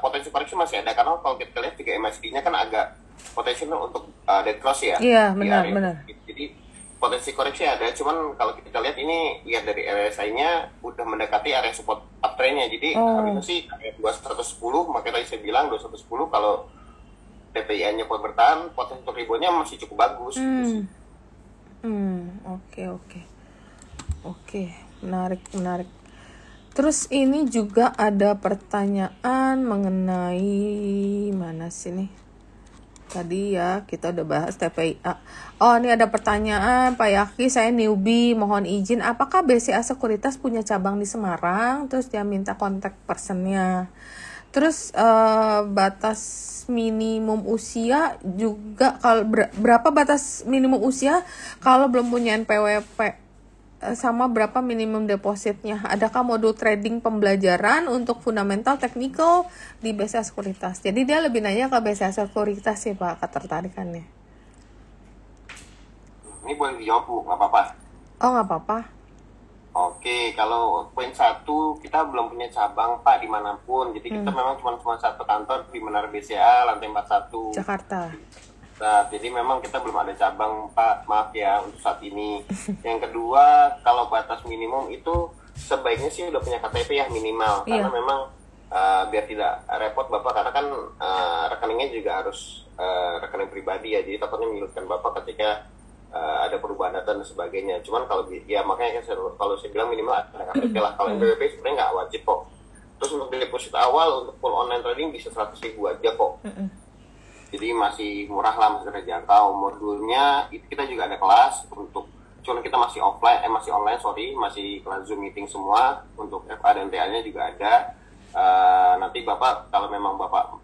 potensi koreksi masih ada, karena kalau kita lihat juga MACD-nya kan agak potensial untuk dead cross ya. Iya, benar. Jadi potensi koreksi ada, cuman kalau kita lihat ini lihat dari RSI-nya udah mendekati area support uptrend-nya. Jadi harusnya sih area 2110, makanya tadi saya bilang 2110 kalau TPIA-nya kuat bertahan, potensi untuk rebound-nya masih cukup bagus. Oke, menarik. Terus ini juga ada pertanyaan mengenai mana sih nih? Tadi ya kita udah bahas TPIA. Oh, ini ada pertanyaan, Pak Yaki, saya newbie, mohon izin, apakah BCA Sekuritas punya cabang di Semarang? Terus dia minta kontak personnya. Terus batas minimum usia juga, kalau berapa batas minimum usia kalau belum punya NPWP? Sama berapa minimum depositnya? Adakah modul trading pembelajaran untuk fundamental technical di BCA Sekuritas? Jadi dia lebih nanya ke BCA Sekuritas sih Pak, ketertarikannya. Ini boleh dijawab Bu, nggak apa-apa? Oh, nggak apa-apa. Oke, kalau poin 1 kita belum punya cabang Pak dimanapun. Jadi kita memang cuma satu kantor di Menara BCA lantai 41 Jakarta. Nah, jadi memang kita belum ada cabang Pak, maaf ya untuk saat ini. Yang kedua, kalau batas minimum itu sebaiknya sih udah punya KTP ya minimal, karena memang biar tidak repot Bapak, karena kan rekeningnya juga harus rekening pribadi ya, jadi takutnya menyulitkan Bapak ketika ada perubahan data dan sebagainya. Cuman kalau ya makanya kan kalau saya bilang minimal ada KTP lah. Kalau NPWP sebenarnya nggak wajib kok. Terus untuk deposit awal untuk full online trading bisa 100.000 aja kok. Jadi masih murah lah, masih terjangkau. Modulnya itu kita juga ada kelas untuk, cuman kita masih online, masih kelas Zoom meeting semua. Untuk FA dan TA-nya juga ada. Nanti Bapak kalau memang Bapak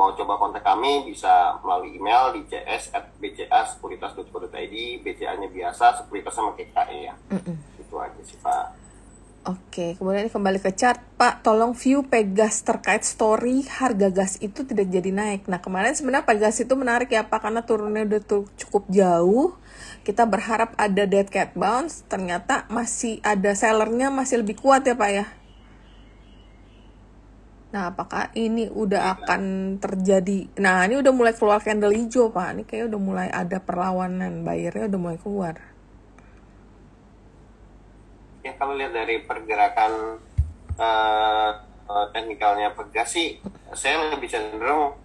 mau coba kontak kami bisa melalui email di cs@bca-sekuritas.co.id. BCA-nya biasa, sekuritasnya pakai KE ya. Itu aja sih Pak. Oke, kemudian ini kembali ke chart. Pak, tolong view Pegas terkait story harga gas itu tidak jadi naik. Nah, kemarin sebenarnya Pegas itu menarik ya Pak, karena turunnya udah cukup jauh. Kita berharap ada dead cat bounce, ternyata masih ada sellernya masih lebih kuat ya Pak ya. Nah, apakah ini udah akan terjadi? Nah, ini udah mulai keluar candle hijau Pak. Ini kayak udah mulai ada perlawanan, buyernya udah mulai keluar. Ya kalau lihat dari pergerakan teknikalnya Pegas sih, saya lebih cenderung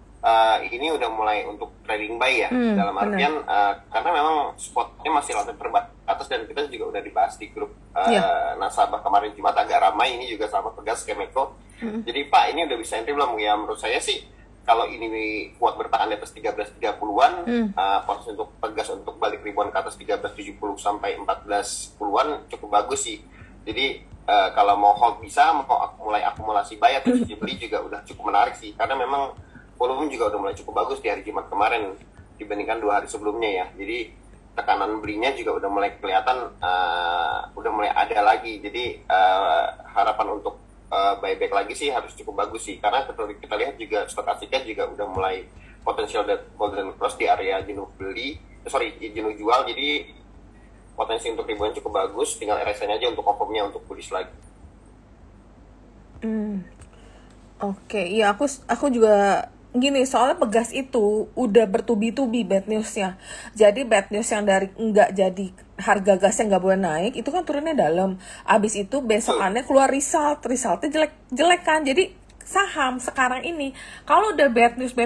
ini udah mulai untuk trading buy ya, dalam artian karena memang spotnya masih relatif terbatas dan kita juga udah dibahas di grup nasabah kemarin Jumat agak ramai, ini juga sama Pegas Chemical. Jadi Pak ini udah bisa entry belum ya? Menurut saya sih kalau ini kuat bertahan di atas 13.30-an, potensi untuk Pegas untuk balik ribuan ke atas 13.70 sampai 14.10-an cukup bagus sih. Jadi kalau mau hold bisa, mau mulai akumulasi buy atau sisi beli juga udah cukup menarik sih. Karena memang volume juga udah mulai cukup bagus di hari Jumat kemarin dibandingkan 2 hari sebelumnya ya. Jadi tekanan belinya juga udah mulai kelihatan, udah mulai ada lagi. Jadi harapan untuk buyback lagi sih harus cukup bagus sih, karena kita lihat juga stokastiknya juga udah mulai potensial golden cross di area jenuh jual, jadi potensi untuk ribuan cukup bagus, tinggal RSI-nya aja untuk confirm-nya untuk bullish lagi. Oke, iya aku juga gini, soalnya Pegas itu udah bertubi-tubi bad news-nya. Jadi bad news yang dari nggak jadi harga gasnya nggak boleh naik, itu kan turunnya dalam. Abis itu besokannya keluar resultnya jelek kan. Jadi saham sekarang ini kalau udah bad news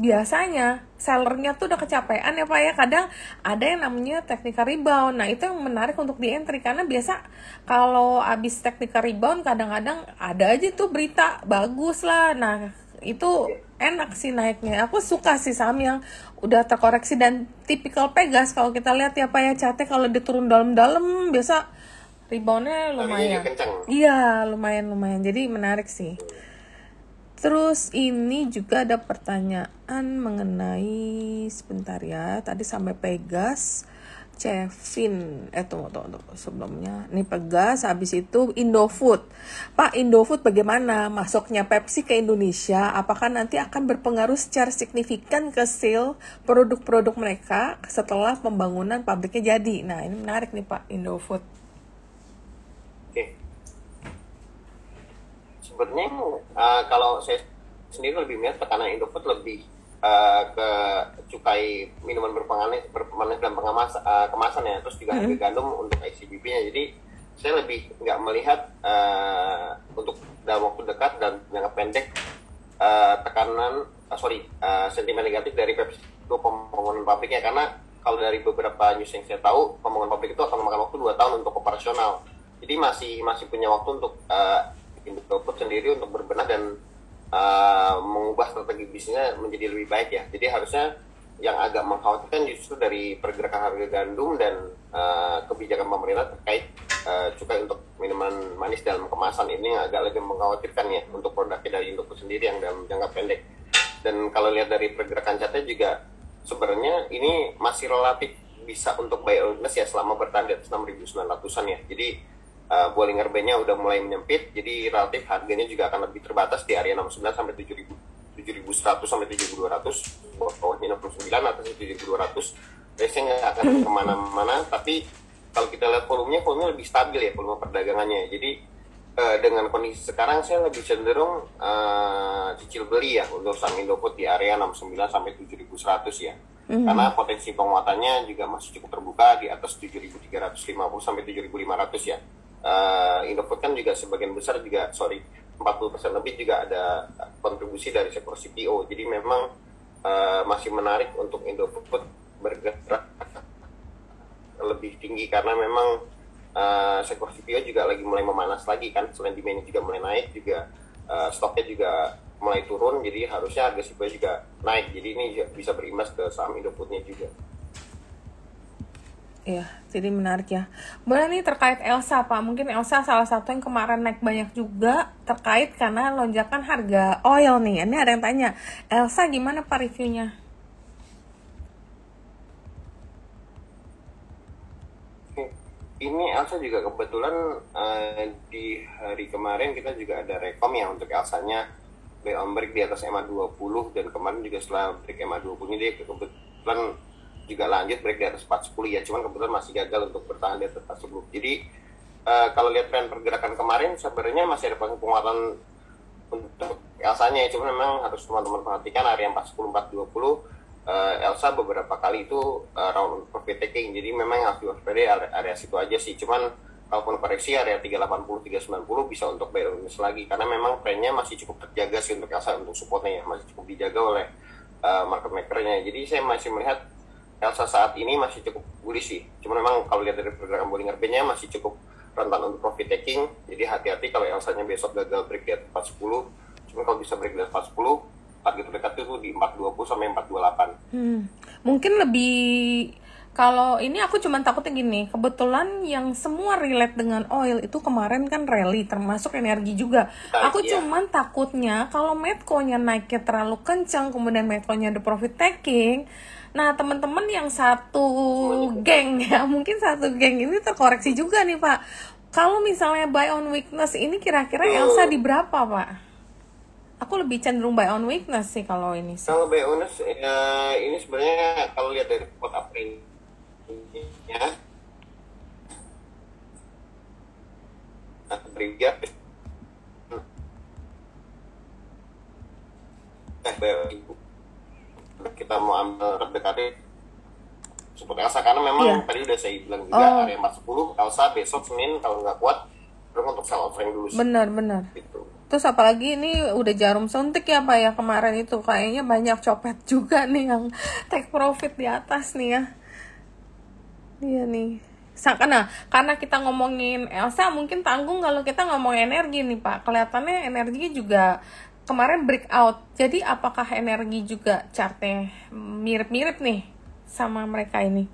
biasanya sellernya tuh udah kecapean ya Pak ya. Kadang ada yang namanya technical rebound. Nah itu yang menarik untuk di entry, karena biasa kalau abis technical rebound kadang-kadang ada aja tuh berita bagus lah. Nah itu enak sih naiknya. Aku suka sih saham yang udah terkoreksi dan tipikal Pegas. Kalau kita lihat ya Pak ya, catnya kalau dia turun dalam-dalam biasa reboundnya lumayan. Iya lumayan. Jadi menarik sih. Terus ini juga ada pertanyaan mengenai, sebentar ya, tadi sampai Pegas, Cevin, tunggu sebelumnya, ini Pegas, habis itu Indofood. Pak, Indofood bagaimana masuknya Pepsi ke Indonesia? Apakah nanti akan berpengaruh secara signifikan ke sale produk-produk mereka setelah pembangunan pabriknya jadi? Nah, ini menarik nih Pak, Indofood. Sebenarnya kalau saya sendiri lebih melihat tekanan Indofood lebih ke cukai minuman berpemanis dan kemasan ya, terus juga harga gandum untuk ICBP-nya. Jadi saya lebih nggak melihat untuk dalam waktu dekat dan jangka pendek sentimen negatif dari Pepsi untuk pembangunan pabriknya, karena kalau dari beberapa news yang saya tahu, pembangunan pabrik itu akan memakan waktu 2 tahun untuk operasional. Jadi masih punya waktu untuk Indofood sendiri untuk berbenah dan mengubah strategi bisnisnya menjadi lebih baik ya. Jadi harusnya yang agak mengkhawatirkan justru dari pergerakan harga gandum dan kebijakan pemerintah terkait cukai untuk minuman manis dalam kemasan ini yang agak lebih mengkhawatirkan ya untuk produknya dari Indofood sendiri yang dalam jangka pendek. Dan kalau lihat dari pergerakan catnya juga sebenarnya ini masih relatif bisa untuk buy weakness ya selama bertahan di atas 6.900-an ya. Jadi Bollinger Band-nya udah mulai menyempit, jadi relatif harganya juga akan lebih terbatas di area 69 sampai 7.100 sampai 7.200, bawahnya 69 atas 7.200. Biasanya nggak akan kemana-mana, tapi kalau kita lihat volumenya lebih stabil ya, volume perdagangannya. Jadi dengan kondisi sekarang saya lebih cenderung cicil beli ya untuk saham Indofood di area 69 sampai 7.100 ya. Karena potensi penguatannya juga masih cukup terbuka di atas 7.350 sampai 7.500 ya. Indofood kan juga sebagian besar juga 40% lebih juga ada kontribusi dari sektor CPO. Jadi memang masih menarik untuk Indofood bergerak lebih tinggi karena memang sektor CPO juga lagi mulai memanas lagi kan. Selain demand juga mulai naik, juga stoknya juga mulai turun, jadi harusnya harga CPO juga naik. Jadi ini bisa berimbas ke saham Indofoodnya juga. Ya, jadi menarik ya. Boleh nih terkait Elsa Pak, mungkin Elsa salah satu yang kemarin naik banyak juga terkait karena lonjakan harga oil nih. Ini ada yang tanya, Elsa gimana Pak reviewnya? Ini Elsa juga kebetulan di hari kemarin kita juga ada rekom ya untuk Elsanya buy on break di atas MA20, dan kemarin juga setelah break MA20 ini dia kebetulan juga lanjut break di atas 410 ya, cuman kebetulan masih gagal untuk bertahan di atas 410. Jadi kalau lihat tren pergerakan kemarin sebenarnya masih ada penguatan untuk Elsanya ya, cuman memang harus teman-teman perhatikan area 410 420 Elsa beberapa kali itu round profit taking, jadi memang harus diwaspadai area situ aja sih. Cuman kalaupun koreksi area 380 390 bisa untuk buy on lagi, karena memang trennya masih cukup terjaga sih untuk Elsa, untuk supportnya ya masih cukup dijaga oleh market makernya. Jadi saya masih melihat Elsa saat ini masih cukup bullish sih. Cuma memang kalau lihat dari pergerakan Bollinger Band-nya masih cukup rentan untuk profit taking. Jadi hati-hati kalau Elsanya besok gagal break di atas 410. Cuma kalau bisa break di atas 410, target terdekat itu di 420 sampai 428. Mungkin lebih, kalau ini aku cuma takutnya gini, kebetulan yang semua relate dengan oil itu kemarin kan rally, termasuk energi juga. Aku cuman takutnya kalau Medco-nya naiknya terlalu kencang, kemudian Medco-nya ada profit taking. Nah, teman-teman yang satu geng ya, mungkin satu geng ini terkoreksi juga nih Pak. Kalau misalnya buy on weakness ini kira-kira Elsa di berapa Pak? Aku lebih cenderung buy on weakness sih kalau ini sih. Kalau buy on weakness ini sebenarnya kalau lihat dari report uptrend-nya kita mau ambil terdekatnya support Elsa, karena memang tadi udah saya bilang juga area 410 Elsa besok Senin kalau nggak kuat terus untuk sell offering dulu sih. Benar gitu. Terus apalagi ini udah jarum suntik ya Pak ya, kemarin itu kayaknya banyak copet juga nih yang take profit di atas nih ya. Iya nih. Nah, karena kita ngomongin Elsa mungkin tanggung kalau kita ngomong energi nih Pak. Kelihatannya energi juga kemarin breakout. Jadi apakah energi juga chartnya mirip-mirip nih sama mereka ini?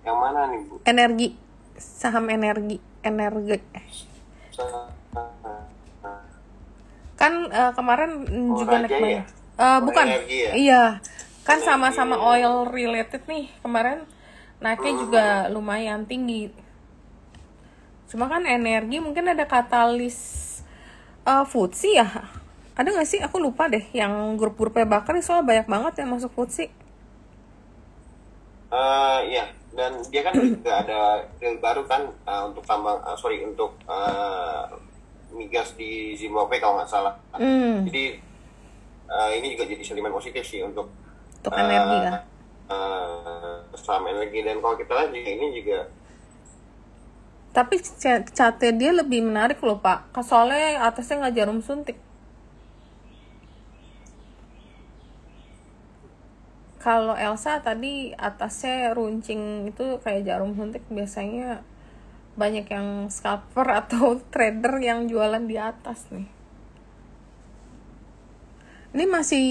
Yang mana nih Bu? Energi, saham energi. Kan kemarin juga naik banyak. Bukan, ya? Iya. Kan sama-sama oil related nih kemarin naiknya juga lumayan tinggi. Cuma kan energi mungkin ada katalis FTSE ya. Ada nggak sih? Aku lupa deh. Yang grup-grupnya Bakri soal banyak banget yang masuk FTSE. Iya. Dan dia kan juga ada deal baru kan untuk tambang, untuk migas di Zimbabwe kalau nggak salah. Jadi ini juga jadi sentimen positif sih untuk energi ya. Saham energi. Dan kalau kita lihat ini juga. Tapi catnya dia lebih menarik loh Pak. Soalnya atasnya nggak jarum suntik. Kalau Elsa tadi atasnya runcing itu kayak jarum suntik, biasanya banyak yang scalper atau trader yang jualan di atas nih. Ini masih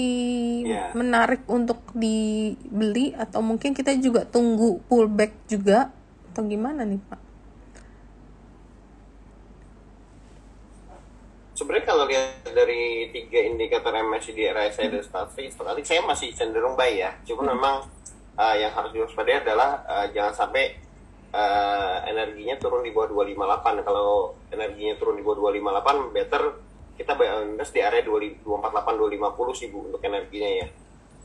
menarik untuk dibeli atau mungkin kita juga tunggu pullback juga atau gimana nih Pak? Sebenarnya kalau lihat dari 3 indikator MACD, RSI dan stochastic, saya masih cenderung buy ya. Cuma memang yang harus diwaspadai adalah jangan sampai energinya turun di bawah 258. Kalau energinya turun di bawah 258, better kita buy on di area 248 250 sih Bu untuk energinya ya.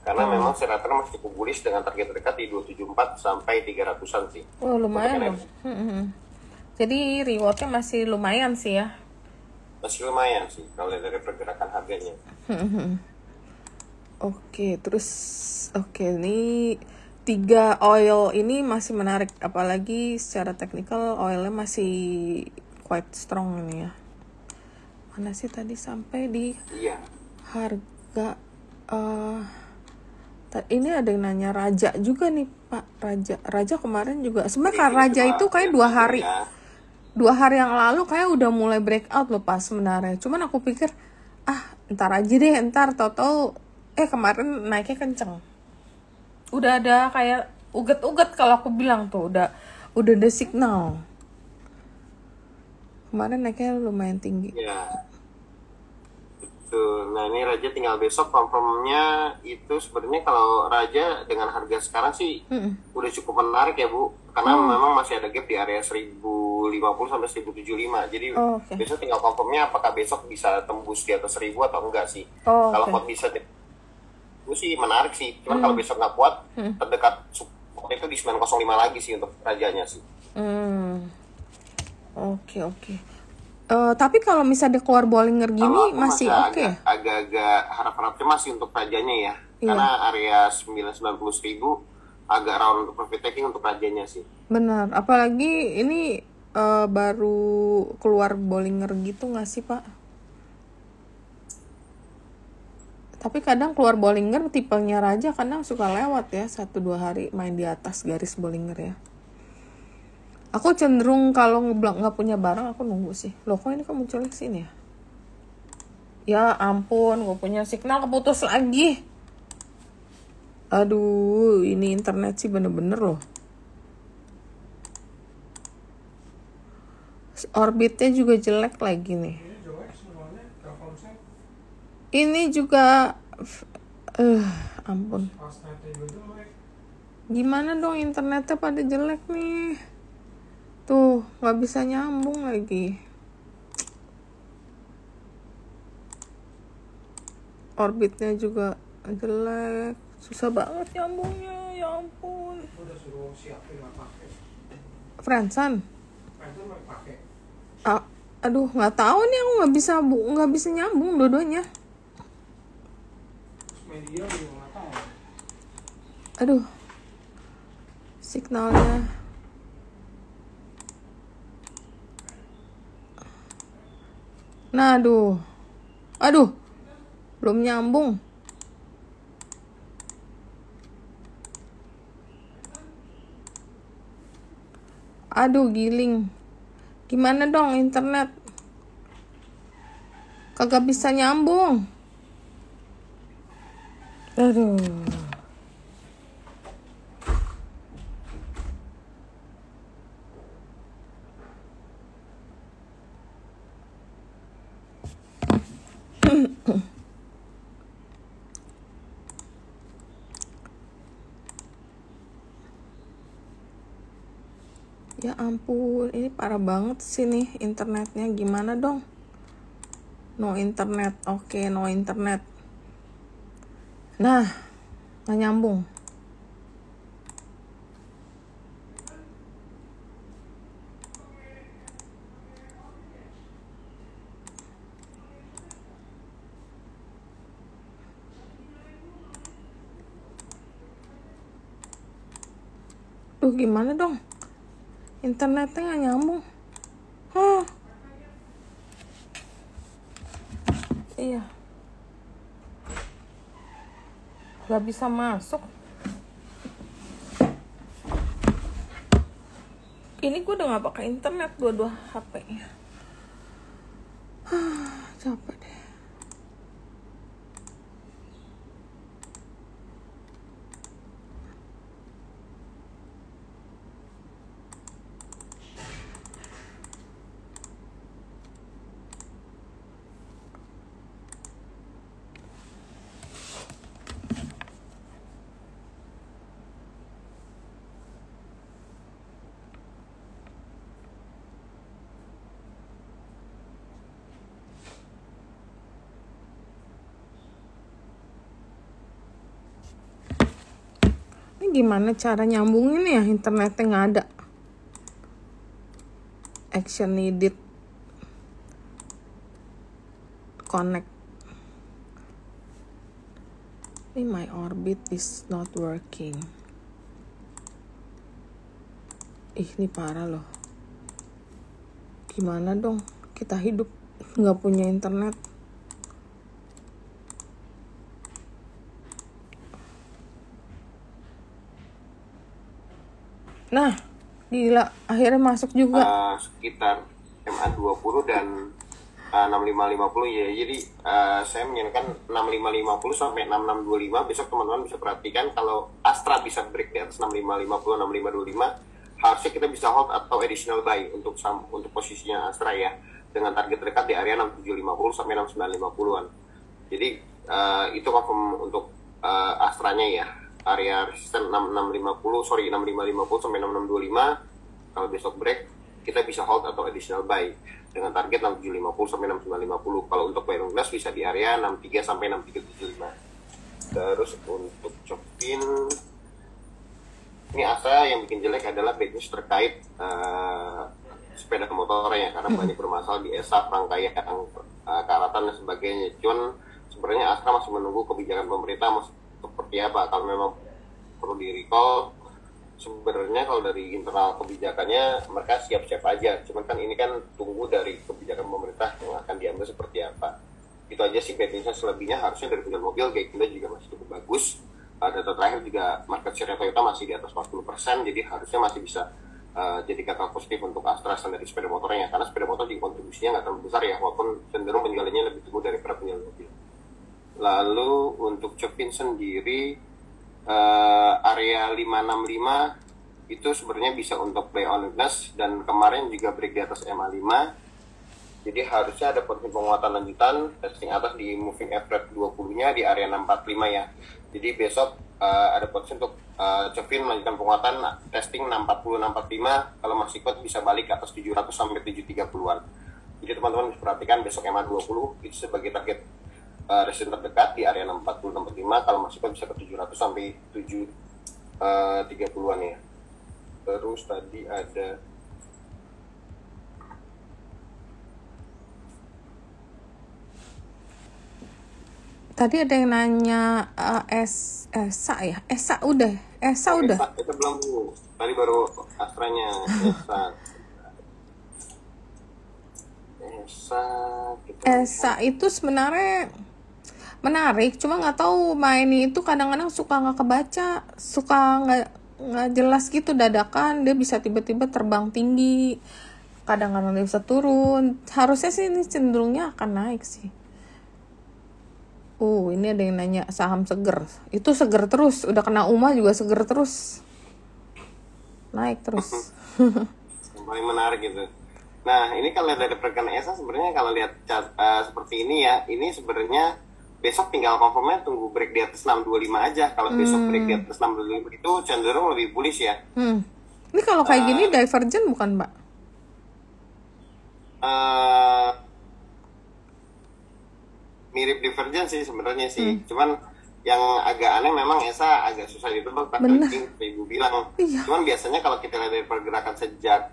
Karena memang serata masih cukup bullish dengan target terdekat di 274 sampai 300-an sih. Oh, lumayan loh. Jadi rewardnya masih lumayan sih ya. Masih lumayan sih kalau dari pergerakan harganya. Oke, ini 3 oil ini masih menarik, apalagi secara teknikal oilnya masih quite strong ini ya. Mana sih tadi sampai di harga ini ada yang nanya Raja juga nih Pak. Raja kemarin juga sebenarnya Raja itu kayak 2 hari. 2 hari yang lalu kayak udah mulai breakout loh Pak sebenarnya. Cuman aku pikir ntar aja deh, tahu-tahu kemarin naiknya kenceng. Udah ada kayak uget-uget kalau aku bilang tuh, udah ada signal. Kemarin naiknya lumayan tinggi. Ya. Tuh, nah ini Raja tinggal besok confirmnya. Itu sebenarnya kalau Raja dengan harga sekarang sih udah cukup menarik ya Bu, karena memang masih ada gap di area 1050 sampai 1075. Jadi besok tinggal confirmnya apakah besok bisa tembus di atas 1000 atau enggak sih. Kalau kuat bisa itu sih menarik sih, cuman kalau besok nggak kuat terdekat support itu di 905 lagi sih untuk Rajanya sih. Oke. Tapi kalau misalnya dia keluar Bollinger gini masih oke. Agak-agak harap-harap cemas sih untuk Rajanya ya. Karena area 990.000 agak rawan untuk profit taking untuk Rajanya sih. Benar, apalagi ini baru keluar Bollinger gitu nggak sih Pak? Tapi kadang keluar Bollinger tipenya Raja kadang suka lewat ya, 1-2 hari main di atas garis Bollinger ya. Aku cenderung kalau nggak punya barang aku nunggu sih. Loh kok ini kok munculnya sini ya? Ya ampun, gue punya signal keputus lagi. Aduh, ini internet sih bener-bener loh. Orbitnya juga jelek lagi nih. Ini juga ampun. Gimana dong internetnya pada jelek nih. Tuh, gak bisa nyambung lagi. Orbitnya juga jelek. Susah banget nyambungnya, ya ampun. Udah suruh siapin lah pakai. Fransan? Fransan mau pakai. Aduh, nggak tahu nih, aku nggak bisa nyambung dua-duanya. Terus media juga nggak tahu. Aduh, signalnya. Nah, aduh, belum nyambung. Aduh, giling. Gimana dong internet? Kagak bisa nyambung. Aduh. Ya ampun, ini parah banget sih nih internetnya. Gimana dong? No internet, oke, no internet. Nah, nggak nyambung. Duh, gimana dong? Internetnya nggak nyambung. Iya, nggak bisa masuk. Ini gue udah nggak pakai internet, dua-dua HP-nya. Capek deh. Gimana cara nyambungin ya, internetnya nggak ada. Action needed, connect. Ini my orbit is not working. Ini parah loh. Gimana dong kita hidup nggak punya internet? Nah, gila, akhirnya masuk juga. Sekitar MA20 dan 6550 ya. Jadi saya menyarankan 6550 sampai 6625. Besok teman-teman bisa perhatikan kalau Astra bisa break di atas 6550, 6525, harusnya kita bisa hold atau additional buy untuk posisinya Astra ya, dengan target dekat di area 6750 sampai 6950-an. Jadi itu confirm untuk Astranya ya. Area resisten 6550 sampai 6625. Kalau besok break kita bisa hold atau additional buy dengan target 6750 sampai 6950. Kalau untuk buy long glass bisa di area 63 sampai 6375. Terus untuk Chopin, ini Astra yang bikin jelek adalah bad news terkait sepeda motornya, karena banyak bermasalah di ESA, rangkaian karatan dan sebagainya. Cuman sebenarnya Astra masih menunggu kebijakan pemerintah seperti apa. Kalau memang perlu di recall, sebenarnya kalau dari internal kebijakannya mereka siap-siap aja. Cuman kan ini kan tunggu dari kebijakan pemerintah yang akan diambil seperti apa. Itu aja sih bad newsnya. Selebihnya harusnya dari penjual mobil Gaikindo juga masih cukup bagus. Data terakhir juga market share Toyota masih di atas 40%, jadi harusnya masih bisa jadi kata positif untuk Astra dari sepeda motornya, karena sepeda motor di kontribusinya nggak terlalu besar ya, walaupun cenderung penjualannya lebih tinggi daripada penjual mobil. Lalu untuk Chopin sendiri area 565 itu sebenarnya bisa untuk play on weakness, dan kemarin juga break di atas MA5, jadi harusnya ada potensi penguatan lanjutan testing atas di moving average 20-nya di area 645 ya. Jadi besok ada potensi untuk Chopin melanjutkan penguatan testing 640-645, kalau masih kuat bisa balik ke atas 700 sampai 730-an. Jadi teman-teman bisa perhatikan besok MA20 itu sebagai target resisten terdekat di area 640-645, kalau masih kuat bisa ke 700 sampai 730-an ya. Terus tadi ada yang nanya ESA ya? ESA udah? ESA belum Bu. Tadi baru Astranya ESA itu sebenarnya menarik, cuma nggak tahu main itu kadang-kadang suka nggak kebaca, suka nggak jelas gitu, dadakan dia bisa tiba-tiba terbang tinggi, kadang-kadang dia bisa turun. Harusnya sih ini cenderungnya akan naik sih. Ini ada yang nanya saham seger. Itu seger terus, udah kena UMA juga seger terus. Naik terus. Yang paling menarik gitu. Nah, ini kalau dari pergerakan ESA sebenarnya kalau lihat seperti ini ya, ini sebenarnya besok tinggal confirmnya tunggu break di atas 625 aja. Kalau besok break di atas 625 itu cenderung lebih bullish ya. Ini kalau kayak gini divergent bukan, Mbak? Mirip divergent sih sebenarnya sih. Cuman yang agak aneh memang ESA agak susah ditebak, tapi Ibu bilang. Iya. Cuman biasanya kalau kita lihat dari pergerakan sejak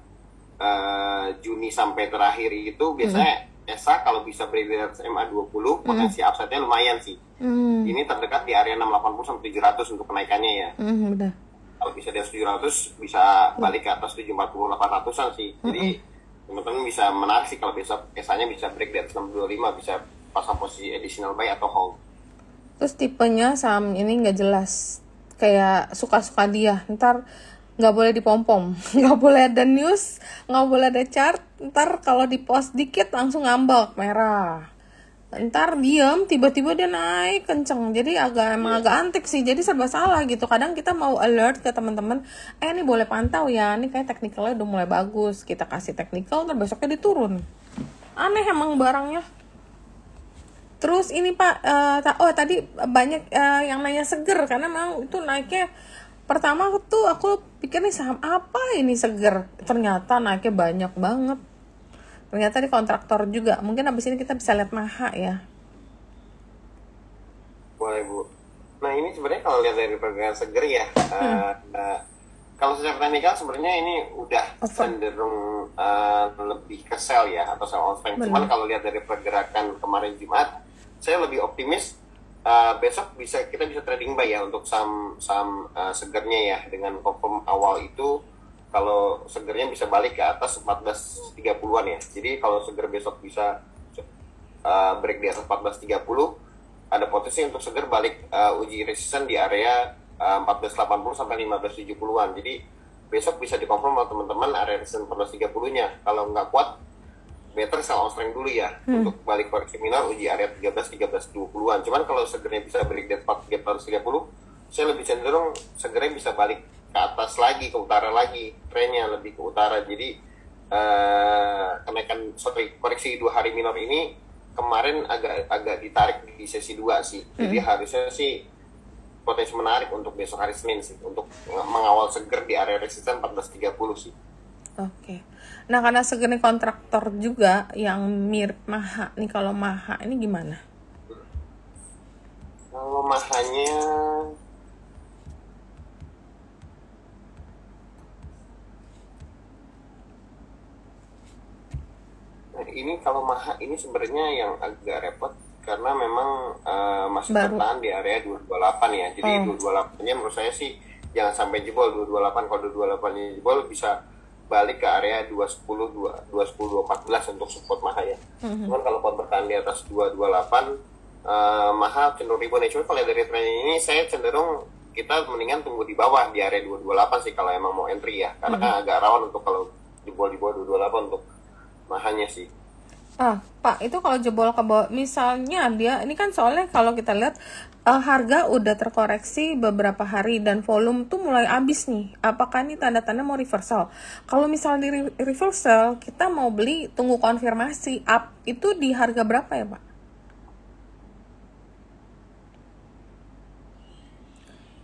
Juni sampai terakhir itu biasanya ESA kalau bisa break di atas MA20 potensi upside-nya lumayan sih. Ini terdekat di area 680 sampai 700 untuk kenaikannya ya. Benar. Kalau bisa di atas 700 bisa balik ke atas 740 800-an sih. Jadi teman-teman bisa menarik sih kalau besok ESA-nya bisa break di atas 625, bisa pasang posisi additional buy atau hold. Terus tipenya saham ini nggak jelas, kayak suka-suka dia. Ntar nggak boleh dipom-pom, nggak boleh ada news, nggak boleh ada chart. Ntar kalau di post dikit langsung ngambek merah. Ntar diem, tiba-tiba dia naik kenceng. Jadi emang agak antik sih. Jadi serba salah gitu. Kadang kita mau alert ke teman-teman, ini boleh pantau ya. Ini kayak teknikalnya udah mulai bagus. Kita kasih teknikal, ntar besoknya diturun. Aneh emang barangnya. Terus ini Pak, tadi banyak yang nanya seger, karena memang itu naiknya pertama tuh aku pikir nih saham apa ini seger, ternyata naiknya banyak banget. Ternyata di kontraktor juga. Mungkin abis ini kita bisa lihat Maha ya. Boleh Bu. Nah ini sebenarnya kalau lihat dari pergerakan seger ya, kalau secara teknikal sebenarnya ini udah cenderung lebih ke sell ya, atau sell on strength. Cuman kalau lihat dari pergerakan kemarin Jumat, saya lebih optimis besok kita bisa trading buy ya untuk saham segernya ya, dengan confirm awal itu kalau segernya bisa balik ke atas 1430-an ya. Jadi kalau seger besok bisa break di atas 1430, ada potensi untuk seger balik uji resisten di area 1480 sampai 1570-an. Jadi besok bisa dikonfirm sama teman-teman area resisten 1430-nya. Kalau nggak kuat better sell on strength dulu ya untuk balik koreksi minor uji area 13-13-20-an. Cuman kalau segernya bisa break that 430, saya lebih cenderung segernya bisa balik ke atas lagi, ke utara lagi, trennya lebih ke utara. Jadi kenaikan koreksi 2 hari minor ini kemarin agak ditarik di sesi 2 sih. Jadi harusnya sih potensi menarik untuk besok hari Senin sih, untuk mengawal seger di area resisten 1430 sih. Oke. Nah, karena segini kontraktor juga yang mirip Maha nih, kalau Maha ini gimana? Kalau Mahanya ini kalau Maha ini sebenarnya yang agak repot karena memang masih bertahan di area 228 ya. Jadi 228-nya menurut saya sih jangan sampai jebol 228. Kalau 228-nya jebol bisa balik ke area 210 214 untuk support Maha ya. Cuman kalau bertahan di atas 228 Maha cenderung rebound ya. Cuma kalau dari tren ini saya cenderung kita mendingan tunggu di bawah di area 228 sih kalau emang mau entry ya. Karena kan agak rawan untuk kalau jebol di bawah 228 untuk Mahanya sih. Pak, itu kalau jebol ke bawah, misalnya dia, ini kan soalnya kalau kita lihat harga udah terkoreksi beberapa hari dan volume tuh mulai habis nih. Apakah ini tanda-tanda mau reversal? Kalau misalnya di reversal, kita mau beli, tunggu konfirmasi up, itu di harga berapa ya, Pak?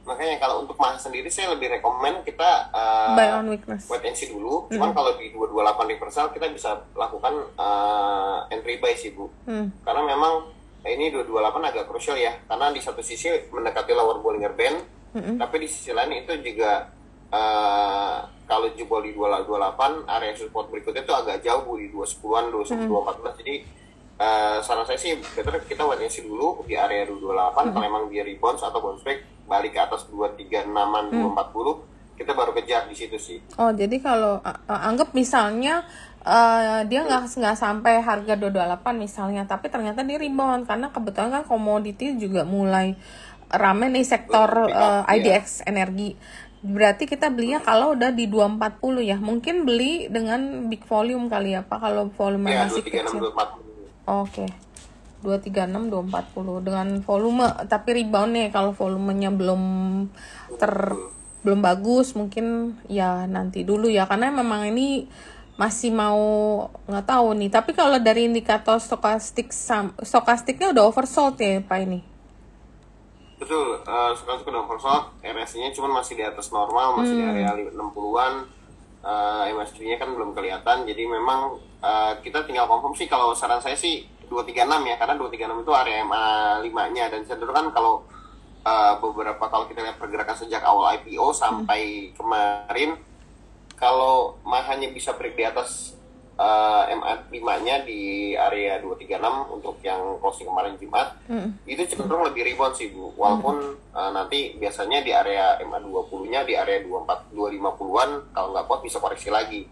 Makanya kalau untuk Maha sendiri saya lebih rekomen kita buy on weakness, wait and see dulu. Cuman kalau di 228 reversal kita bisa lakukan entry buy sih Bu. Karena memang ini 228 agak krusial ya. Karena di satu sisi mendekati lower Bollinger Band, tapi di sisi lain itu juga kalau jebol di 228 area support berikutnya itu agak jauh Bu, di 210-an, 214. Jadi saran saya sih better kita wait and see dulu di area 228. Kalau emang dia rebounds atau bounce back balik ke atas 236-an, 240, kita baru kejar di situ sih. Oh, jadi kalau anggap misalnya dia nggak sampai harga 228 misalnya, tapi ternyata dia rebound karena kebetulan kan komoditi juga mulai rame nih sektor IDX energi. Berarti kita belinya kalau udah di 240 ya. Mungkin beli dengan big volume kali ya Pak, kalau volume masih kecil. Oke. 236 240 dengan volume, tapi rebound nih kalau volumenya belum bagus, mungkin ya nanti dulu ya, karena memang ini masih mau nggak tahu nih. Tapi kalau dari indikator stokastiknya udah oversold ya Pak ini. Betul, stokastik udah oversold, RSI-nya cuma masih di atas normal, masih di area 60-an. MACD-nya kan belum kelihatan, jadi memang kita tinggal confirm sih. Kalau saran saya sih 236 ya, karena 236 itu area MA5-nya, dan cenderung kan kalau kalau kita lihat pergerakan sejak awal IPO sampai kemarin, kalau Mahanya bisa break di atas MA5-nya di area 236 untuk yang closing kemarin Jumat, itu cenderung lebih rebound sih Bu, walaupun nanti biasanya di area MA20-nya di area 250-an, kalau nggak kuat bisa koreksi lagi.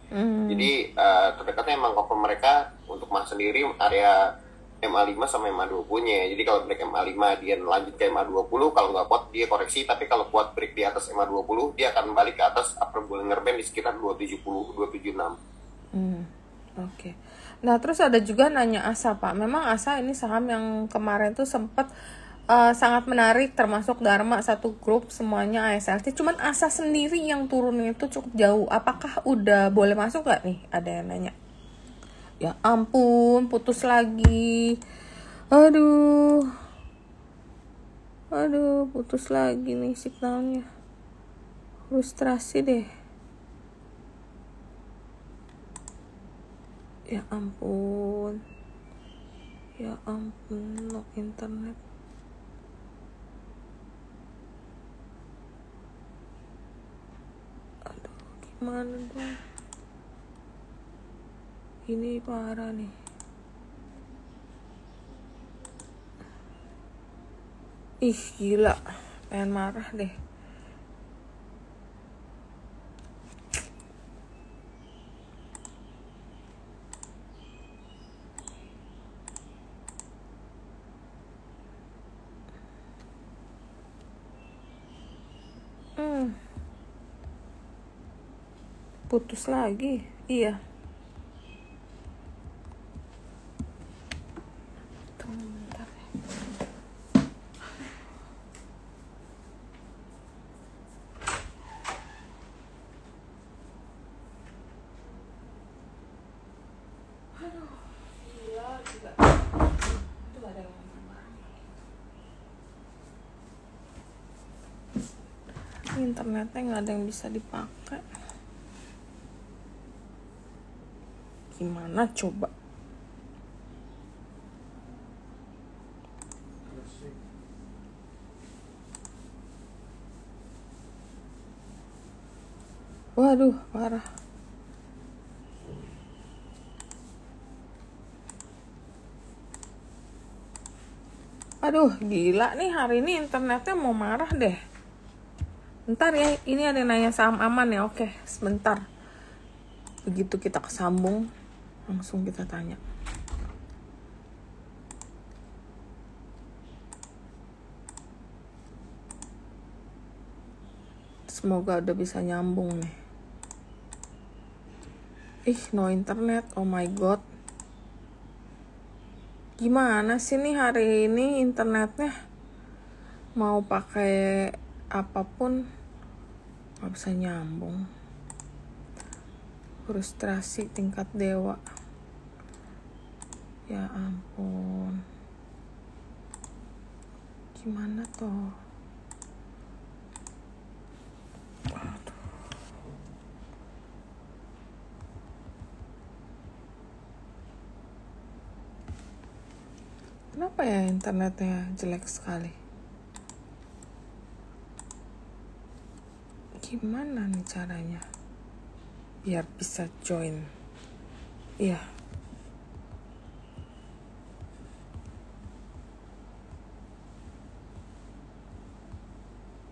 Jadi terdekatnya emang cover mereka untuk Mah sendiri area MA5 sama MA20-nya. Jadi kalau break MA5 dia lanjut ke MA20, kalau nggak kuat dia koreksi, tapi kalau kuat break di atas MA20 dia akan balik ke atas upper Bollinger Band di sekitar 270 276. Oke. Nah, terus ada juga nanya Asa Pak. Memang Asa ini saham yang kemarin tuh sempat sangat menarik, termasuk Dharma satu grup semuanya ASLT. Cuman Asa sendiri yang turunnya itu cukup jauh. Apakah udah boleh masuk gak nih? Ada yang nanya. Ya ampun, putus lagi. Aduh, putus lagi nih signalnya. Frustrasi deh. Ya ampun, no internet. Aduh, gimana dong? Ini parah nih. Ih, gila. Pengen marah deh. Putus lagi. Iya. Internetnya nggak ada yang bisa dipakai. Gimana coba? Waduh, parah. Aduh, gila nih hari ini internetnya mau marah deh. Bentar ya, ini ada yang nanya saham aman ya. Oke, sebentar. Begitu kita kesambung, langsung kita tanya. Semoga udah bisa nyambung nih. No internet, oh my god. Gimana sih nih hari ini internetnya? Mau pakai apapun nggak bisa nyambung. Frustrasi tingkat dewa. Ya ampun. Gimana toh? Kenapa ya internetnya jelek sekali? Gimana nih caranya biar bisa join? Iya.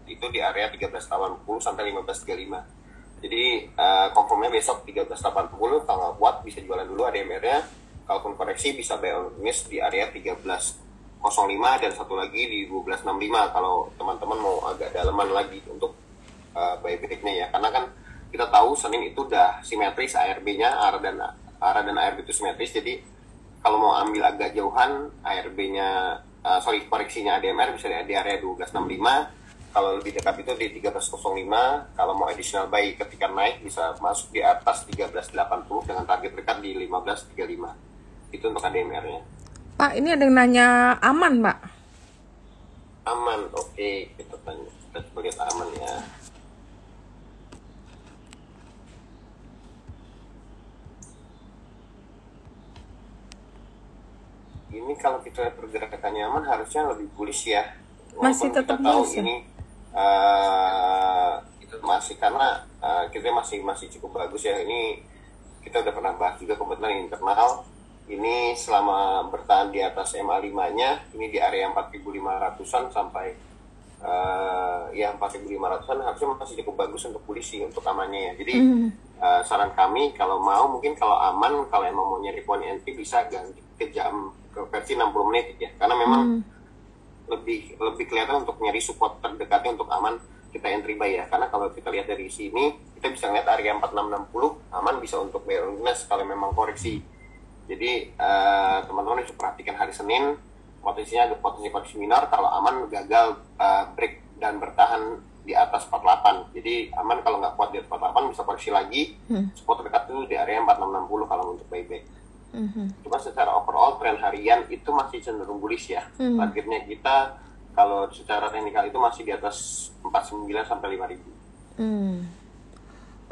Itu di area 1380 sampai 1535. Jadi confirmnya besok 1380. Kalau nggak kuat bisa jualan dulu ADMR-nya. Kalaupun koreksi bisa buy on miss di area 1305 dan satu lagi di 1265 kalau teman-teman mau agak dalaman lagi untuk buyback-nya ya. Karena kan kita tahu Senin itu udah simetris ARB-nya, ARA dan ARB itu simetris. Jadi kalau mau ambil agak jauhan ARB-nya koreksinya ADMR bisa di area 1265. Kalau lebih dekat itu di 1305. Kalau mau additional buy ketika naik bisa masuk di atas 1380 dengan target dekat di 1535. Itu untuk ADMR-nya. Pak, ini ada yang nanya aman, Pak. Aman, oke. Kita tanya. Kita coba lihat aman ya. Ini kalau kita lihat pergerakannya aman harusnya lebih bullish ya. Masih Walaupun tetap kita tahu bullish ya? ini itu masih karena kita masih cukup bagus ya. Ini kita udah pernah bahas juga kebetulan internal. Ini selama bertahan di atas MA5-nya, ini di area 4.500-an sampai 4.500-an harusnya masih cukup bagus untuk bullish untuk amannya ya. Jadi saran kami kalau mau mungkin kalau aman, kalau emang mau nyari point entry bisa ganti ke versi 60 menit ya. Karena memang lebih kelihatan untuk nyari support terdekatnya untuk aman kita entry buy ya. Karena kalau kita lihat dari sini kita bisa lihat area 4660 aman bisa untuk buy on weakness kalau memang koreksi. Jadi teman-teman harus perhatikan hari Senin potensinya ada potensi koreksi minor. Kalau aman gagal break dan bertahan di atas 48. Jadi aman kalau nggak kuat di atas 48 bisa koreksi lagi. Support terdekat itu di area 4660 kalau untuk buyback. Cuma secara overall tren harian itu masih cenderung bullish ya. Targetnya kita kalau secara teknikal itu masih di atas 49 sampai 5000.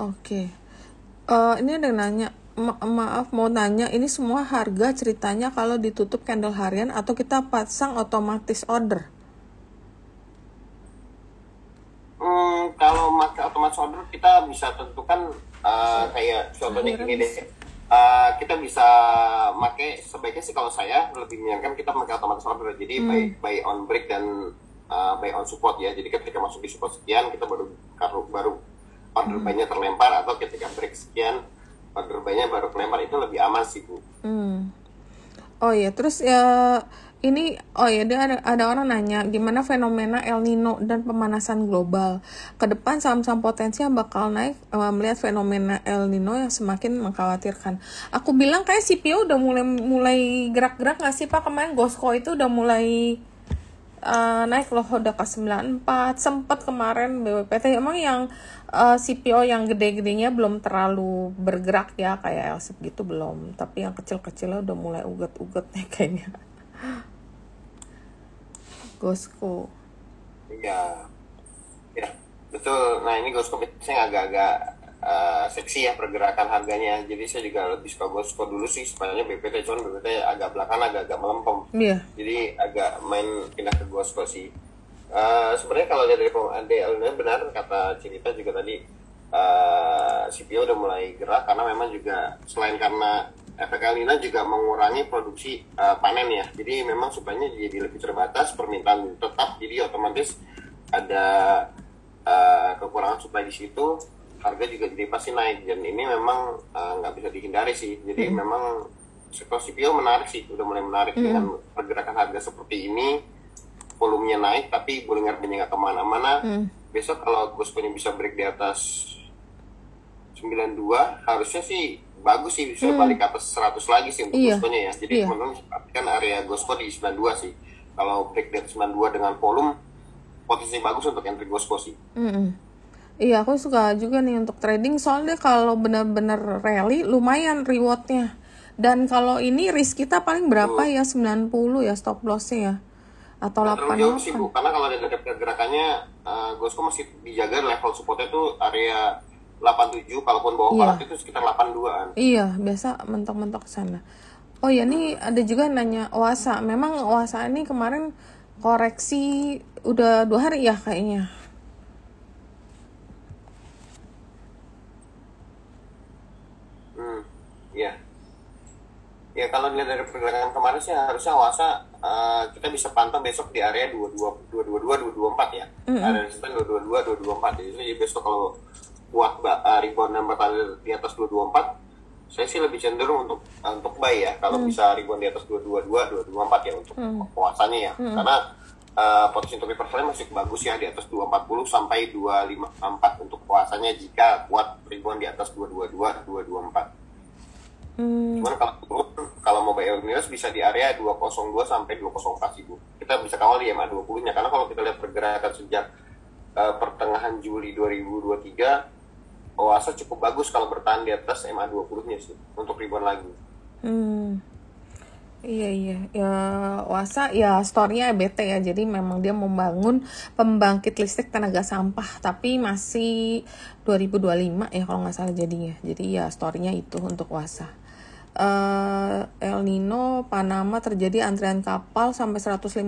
Oke. Ini ada yang nanya, maaf mau nanya, ini semua harga ceritanya kalau ditutup candle harian atau kita pasang otomatis order? Kalau pakai otomatis order kita bisa tentukan kayak contohnya gini deh. Kita bisa pakai sebaiknya sih kalau saya lebih menyarankan kita pakai otomatis order. Jadi buy on break dan buy on support ya. Jadi ketika masuk di support sekian kita baru order buy-nya terlempar, atau ketika break sekian order buy-nya baru kelempar, itu lebih aman sih Bu. Oh ya, terus ini dia ada orang nanya gimana fenomena El Nino dan pemanasan global. Kedepan saham-saham potensial bakal naik melihat fenomena El Nino yang semakin mengkhawatirkan. Aku bilang kayak CPO udah mulai gerak-gerak nggak sih Pak? Kemarin Gosco itu udah mulai naik loh, udah ke 94, sempat kemarin BWPT. Emang yang CPO yang gede-gedenya belum terlalu bergerak ya, kayak LSIP gitu belum, tapi yang kecil-kecilnya udah mulai uget-uget nih kayaknya. Gosco. Ya, Betul. Nah ini Gosko biasanya agak-agak seksi ya pergerakan harganya. Jadi saya juga lebih suka Gosko dulu sih sebenarnya BPT, cuman BPT agak belakangan agak melempem. Iya. Jadi agak main pindah ke Gosko sih. Sebenarnya kalau dari DL-nya benar kata Cinita juga tadi, CPO udah mulai gerak karena memang juga selain karena efek El Nino juga mengurangi produksi panen ya. Jadi memang supply-nya jadi lebih terbatas, permintaan tetap, jadi otomatis ada kekurangan supply di situ, harga juga jadi pasti naik, dan ini memang nggak bisa dihindari sih. Jadi memang sektor CPO menarik sih, udah mulai menarik dengan pergerakan harga seperti ini, volumenya naik tapi boleh nggak kemana-mana. Besok kalau Gosko-nya bisa break di atas 92, harusnya sih bagus sih, bisa balik ke atas 100 lagi sih untuk Gosko-nya ya. Jadi teman-teman perhatikan area Gosko di 92 sih. Kalau break di atas 92 dengan volume, potensi bagus untuk entry Gosko sih. Iya, aku suka juga nih untuk trading, soalnya kalau benar-benar rally lumayan rewardnya. Dan kalau ini risk kita paling berapa ya, 90 ya stop lossnya ya, atau 88 sih Bu, karena kalau dari pergerakannya Gosko masih dijaga level supportnya tuh area 87, kalaupun bawah parat itu sekitar 82-an. Iya, biasa mentok-mentok ke sana. Oh ya, nih ada juga nanya OASA. Memang OASA ini kemarin koreksi udah 2 hari ya kayaknya. Iya. Ya kalau dilihat dari pergerakan kemarin sih harusnya OASA kita bisa pantau besok di area 222 224 ya. Ada resisten 222 224. Jadi besok kalau kuat rebound yang bertahan di atas 224, saya sih lebih cenderung untuk buy ya. Kalau bisa rebound di atas 222 224 ya untuk OASA-nya ya. Karena potensi untuk reversal masih bagus ya di atas 240 sampai 254 untuk OASA-nya jika kuat rebound di atas 222 224. Cuman kalau mau buy Unilever bisa di area 202 sampai 204 sih Bu. Kita bisa kawal di MA 20-nya, karena kalau kita lihat pergerakan sejak pertengahan Juli 2023, OASA cukup bagus kalau bertahan di atas MA 20-nya sih untuk rebound lagi. Iya ya, OASA ya story-nya EBT ya, jadi memang dia membangun pembangkit listrik tenaga sampah, tapi masih 2025 ya kalau nggak salah jadinya. Jadi ya story-nya itu untuk OASA. El Nino Panama terjadi antrian kapal sampai 154.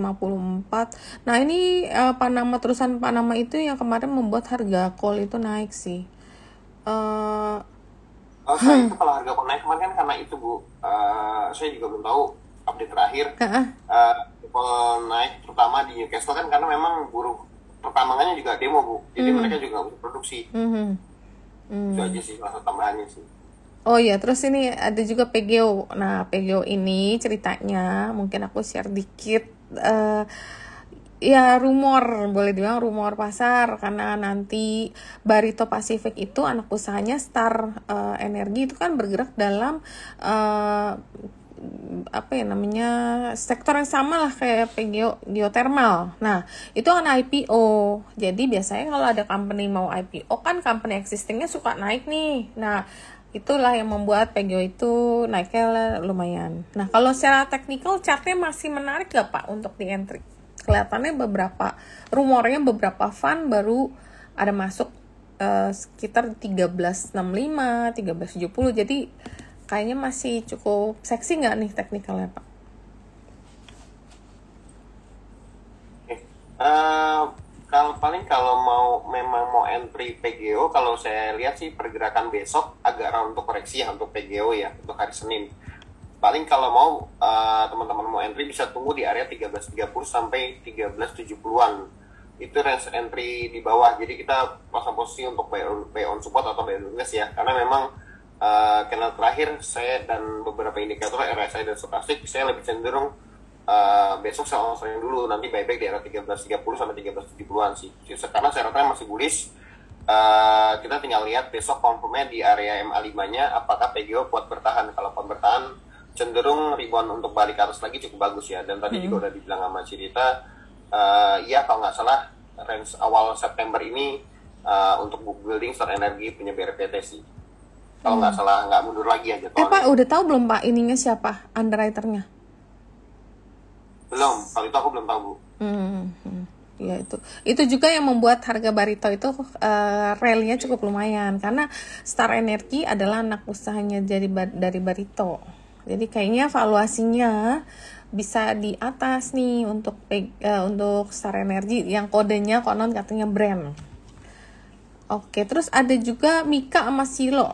Nah ini Panama, terusan Panama itu yang kemarin membuat harga coal itu naik sih. Saya itu kalau harga coal naik kemarin kan karena itu Bu, saya juga belum tahu update terakhir. Coal naik terutama di Newcastle kan karena memang buruh pertambangannya juga demo Bu, jadi mereka juga harus produksi. Itu aja sih salah satu tambahannya sih. Oh ya, terus ini ada juga PGO. Nah, PGO ini ceritanya mungkin aku share dikit. Ya rumor, boleh dibilang rumor pasar, karena nanti Barito Pacific itu anak usahanya Star Energy itu kan bergerak dalam sektor yang sama lah kayak PGO geothermal. Nah, itu kan IPO. Jadi biasanya kalau ada company mau IPO kan company existingnya suka naik nih. Nah, itulah yang membuat PGO itu naiknya lumayan. Nah, kalau secara teknikal chartnya masih menarik gak Pak untuk di entry? Kelihatannya rumornya beberapa fund baru ada masuk sekitar 1365, 1370. Jadi kayaknya masih cukup seksi nggak nih teknikalnya Pak? Kalau memang mau entry PGO, kalau saya lihat sih pergerakan besok agak rawan untuk koreksi ya untuk PGO ya, untuk hari Senin. Paling kalau mau teman-teman mau entry bisa tunggu di area 1330 sampai 1370-an. Itu range entry di bawah. Jadi kita pasang posisi untuk buy on support atau buy on ya. Karena memang candle terakhir saya dan beberapa indikator RSI dan stokastik saya lebih cenderung besok sell dulu, nanti buyback di area 1330 sampai 1370-an sih. Karena saya rata masih bullish. Kita tinggal lihat besok confirmnya di area MA5-nya apakah PGO kuat bertahan. Kalau kuat bertahan cenderung rebound untuk balik ke atas lagi cukup bagus ya. Dan tadi juga udah dibilang sama Cirita, ya kalau nggak salah range awal September ini untuk book building Star Energy punya BRPT sih. Kalau nggak salah, nggak mundur lagi aja. Pak, udah tahu belum Pak ininya siapa underwriternya? Belum, kalau itu aku belum tahu Bu. Ya itu juga yang membuat harga Barito itu rally-nya cukup lumayan karena Star Energy adalah anak usahanya dari Barito. Jadi kayaknya valuasinya bisa di atas nih untuk Star Energy yang kodenya konon katanya brand. Oke, terus ada juga Mika sama Silo.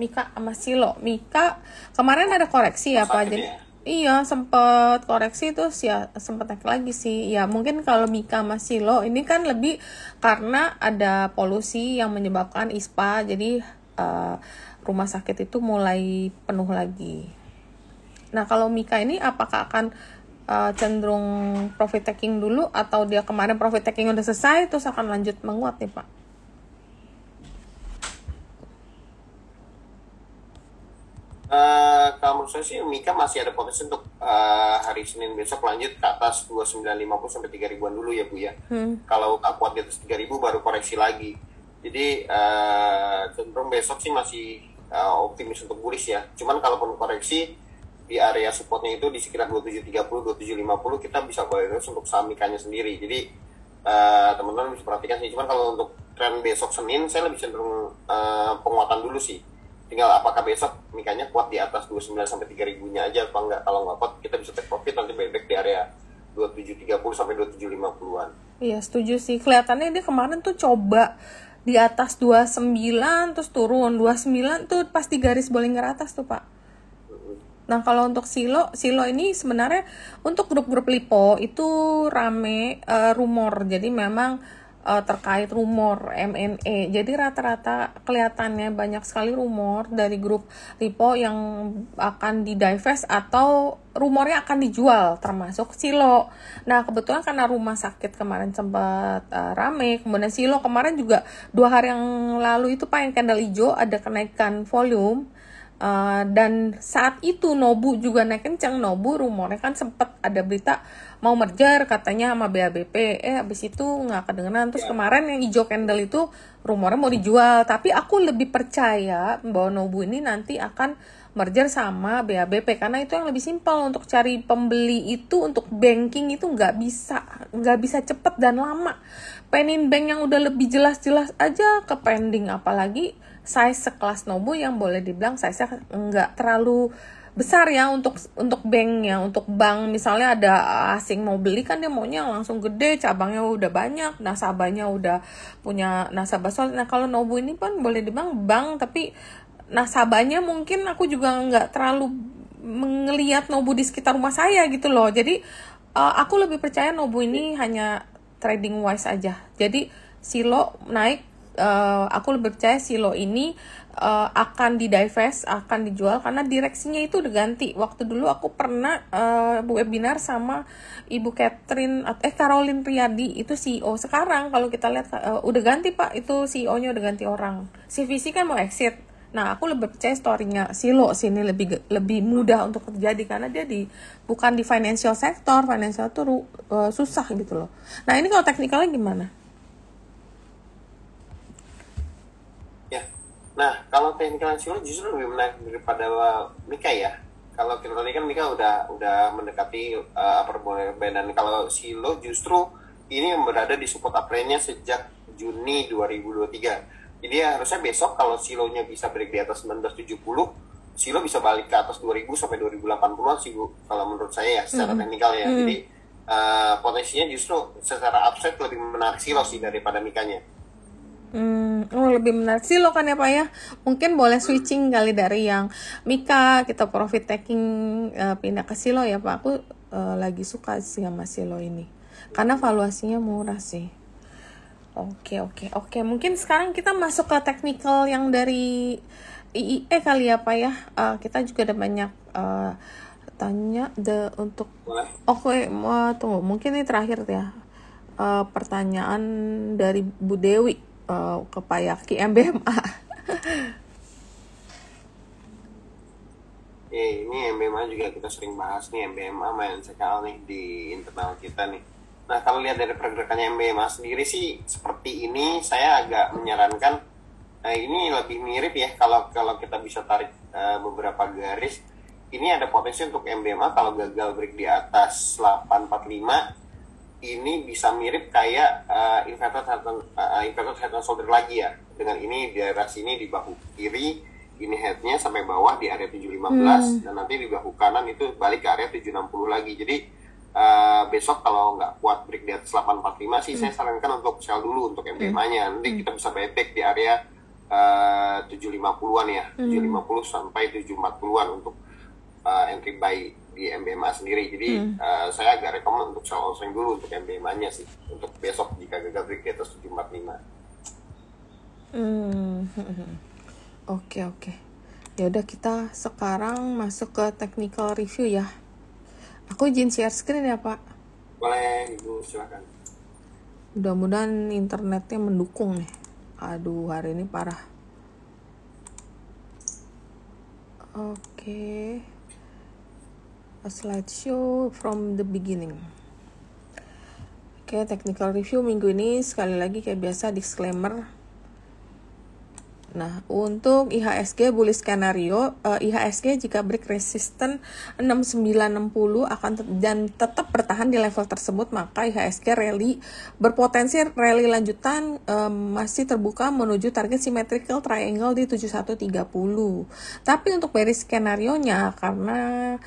Mika kemarin ada koreksi ya Pak. Jadi iya sempat koreksi terus ya sempat naik lagi sih. Ya mungkin kalau Mika sama Silo ini kan lebih karena ada polusi yang menyebabkan ISPA. Jadi rumah sakit itu mulai penuh lagi. Nah kalau Mika ini apakah akan cenderung profit taking dulu atau dia kemarin profit taking udah selesai terus akan lanjut menguat nih Pak? Kalau menurut saya sih Mika masih ada potensi untuk hari Senin besok lanjut ke atas 2950 sampai 3000-an dulu ya Bu ya. Kalau tak kuat di atas 3000 baru koreksi lagi. Jadi cenderung besok sih masih optimis untuk bullish ya. Cuman kalaupun koreksi di area supportnya itu di sekitar 2730, 2750 kita bisa buy terus untuk saham Mikanya sendiri. Jadi teman-teman bisa perhatikan sih. Cuman kalau untuk tren besok Senin saya lebih cenderung penguatan dulu sih. Tinggal apakah besok Mikanya kuat di atas 29 sampai 3000-nya aja apa enggak. Kalau nggak kuat kita bisa take profit nanti buyback di area 2730 sampai 2750-an. Iya, setuju sih. Kelihatannya dia kemarin tuh coba di atas 29 terus turun 29 tuh pas di garis bowling ke atas tuh, Pak. Nah, kalau untuk Silo ini sebenarnya untuk grup-grup lipo itu rame rumor. Jadi memang terkait rumor M&A. Jadi rata-rata kelihatannya banyak sekali rumor dari grup lipo yang akan di-divest atau rumornya akan dijual, termasuk Silo. Nah, kebetulan karena rumah sakit kemarin sempat rame, kemudian Silo kemarin juga 2 hari yang lalu itu Pak yang candle hijau ada kenaikan volume. Dan saat itu Nobu juga naik kencang. Nobu rumornya kan sempat ada berita mau merger katanya sama BABP, habis itu nggak kedengeran. Terus kemarin yang hijau candle itu rumornya mau dijual, tapi aku lebih percaya bahwa Nobu ini nanti akan merger sama BABP karena itu yang lebih simpel. Untuk cari pembeli itu untuk banking itu nggak bisa cepet dan lama. Penin bank yang udah lebih jelas-jelas aja ke pending, apalagi size sekelas Nobu yang boleh dibilang size-nya nggak terlalu besar ya untuk banknya. Untuk bank misalnya ada asing mau beli kan dia maunya langsung gede, cabangnya udah banyak, nasabahnya udah punya nasabah solid. Nah kalau Nobu ini kan boleh dibilang bank tapi nasabahnya mungkin aku juga nggak terlalu ngelihat Nobu di sekitar rumah saya gitu loh. Jadi aku lebih percaya Nobu ini hanya trading wise aja. Jadi Silo naik, aku lebih percaya Silo ini akan di-divest, akan dijual karena direksinya itu udah ganti. Waktu dulu aku pernah webinar sama Ibu Caroline Riyadi, itu CEO. Sekarang kalau kita lihat udah ganti Pak, itu CEO-nya udah ganti orang. CVC kan mau exit. Nah, aku lebih percaya story-nya Silo sini lebih mudah untuk terjadi karena dia bukan di financial sector. Financial tuh susah gitu loh. Nah, ini kalau teknikalnya gimana? Nah, kalau teknikal Silo justru lebih menarik daripada Mika ya. Kalau kita tadi kan Mika udah mendekati upper band, dan kalau Silo justru ini yang berada di support uptrend-nya sejak Juni 2023. Jadi harusnya besok kalau Silonya bisa break di atas 1970, Silo bisa balik ke atas 2000 sampai 2080-an sih Bu. Kalau menurut saya ya secara teknikal ya. Jadi potensinya justru secara upside lebih menarik Silo sih daripada Mikanya. Lebih menarik Silo kan ya Pak ya. Mungkin boleh switching kali dari yang Mika kita profit taking pindah ke Silo ya Pak. Aku lagi suka sih sama Silo ini karena valuasinya murah sih. Oke. Mungkin sekarang kita masuk ke technical yang dari IIE kali ya Pak ya. Kita juga ada banyak tanya untuk. Oke, tunggu. Mungkin ini terakhir ya. Pertanyaan dari Bu Dewi ke Pak Yaki MBMA. Ini MBMA juga kita sering bahas nih, MBMA main sekali nih di internal kita nih. Nah kalau lihat dari pergerakannya MBMA sendiri sih seperti ini, saya agak menyarankan ini lebih mirip ya kalau kita bisa tarik beberapa garis. Ini ada potensi untuk MBMA kalau gagal break di atas 845 ini bisa mirip kayak inverted head and shoulder lagi ya. Dengan ini di daerah sini di bahu kiri ini headnya sampai bawah di area 715 dan nanti di bahu kanan itu balik ke area 760 lagi. Jadi besok kalau nggak kuat break di atas 845 sih saya sarankan untuk sell dulu untuk MBMA-nya. Nanti kita bisa buyback di area 750-an ya, 750 sampai 740-an untuk entry buy di MBMA sendiri. Jadi saya agak rekomend untuk sell onswing dulu untuk MBMA-nya sih untuk besok jika gagal break di atas 745. Oke. Ya udah, kita sekarang masuk ke technical review ya. Aku izin share screen ya, Pak. Boleh, Ibu, silakan. Mudah-mudahan internetnya mendukung nih. Aduh, hari ini parah. Oke. A slideshow from the beginning. Oke, technical review minggu ini sekali lagi kayak biasa disclaimer. Nah, untuk IHSG bullish skenario, IHSG jika break resisten 6960 akan dan tetap bertahan di level tersebut, maka IHSG rally berpotensi rally lanjutan masih terbuka menuju target symmetrical triangle di 7130. Tapi untuk bearish skenario-nya karena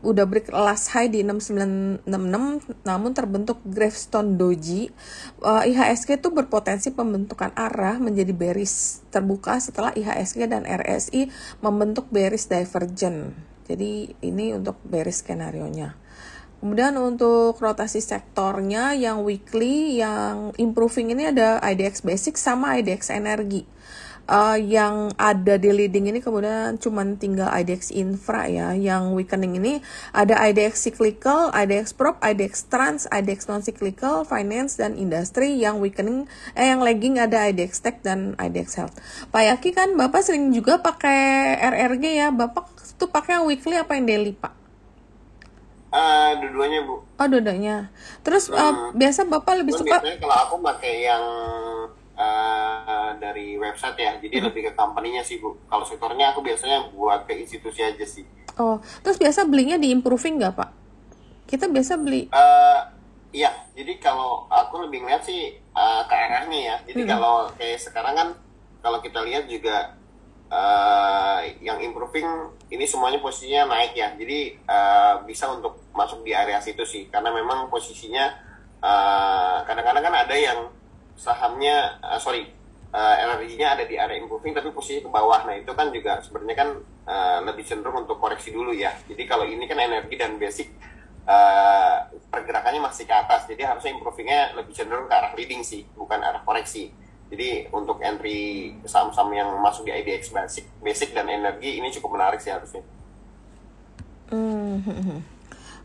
udah break last high di 6966 namun terbentuk gravestone doji, IHSG itu berpotensi pembentukan arah menjadi bearish terbuka setelah IHSG dan RSI membentuk bearish divergent. Jadi ini untuk bearish skenario-nya. Kemudian untuk rotasi sektornya yang weekly, yang improving ini ada IDX Basic sama IDX Energi. Yang ada di leading ini kemudian cuman tinggal IDX Infra ya. Yang weakening ini ada IDX Cyclical, IDX Prop, IDX Trans, IDX Non-Cyclical, Finance, dan Industri. Yang weakening, yang lagging ada IDX Tech dan IDX Health. Pak Yaki kan Bapak sering juga pakai RRG ya. Bapak tuh pakai yang weekly apa yang daily, Pak? Dua-duanya, Bu. Oh, dua-duanya. Terus biasa Bapak lebih suka? Biasanya kalau aku pakai yang dari website ya, jadi lebih ke company-nya sih, Bu. Kalau sektornya aku biasanya buat ke institusi aja sih. Oh, terus biasa belinya di improving nggak, Pak? Kita biasa beli. Iya, jadi kalau aku lebih ngeliat sih ke arahnya ya. Jadi kalau kayak sekarang kan, kalau kita lihat juga yang improving ini semuanya posisinya naik ya. Jadi bisa untuk masuk di area situ sih, karena memang posisinya kadang-kadang kan ada yang sahamnya energinya ada di area improving tapi posisinya ke bawah. Nah itu kan juga sebenarnya kan lebih cenderung untuk koreksi dulu ya. Jadi kalau ini kan energi dan basic pergerakannya masih ke atas, jadi harusnya improvingnya lebih cenderung ke arah leading sih, bukan arah koreksi. Jadi untuk entry saham-saham yang masuk di IDX basic dan energi ini cukup menarik sih harusnya.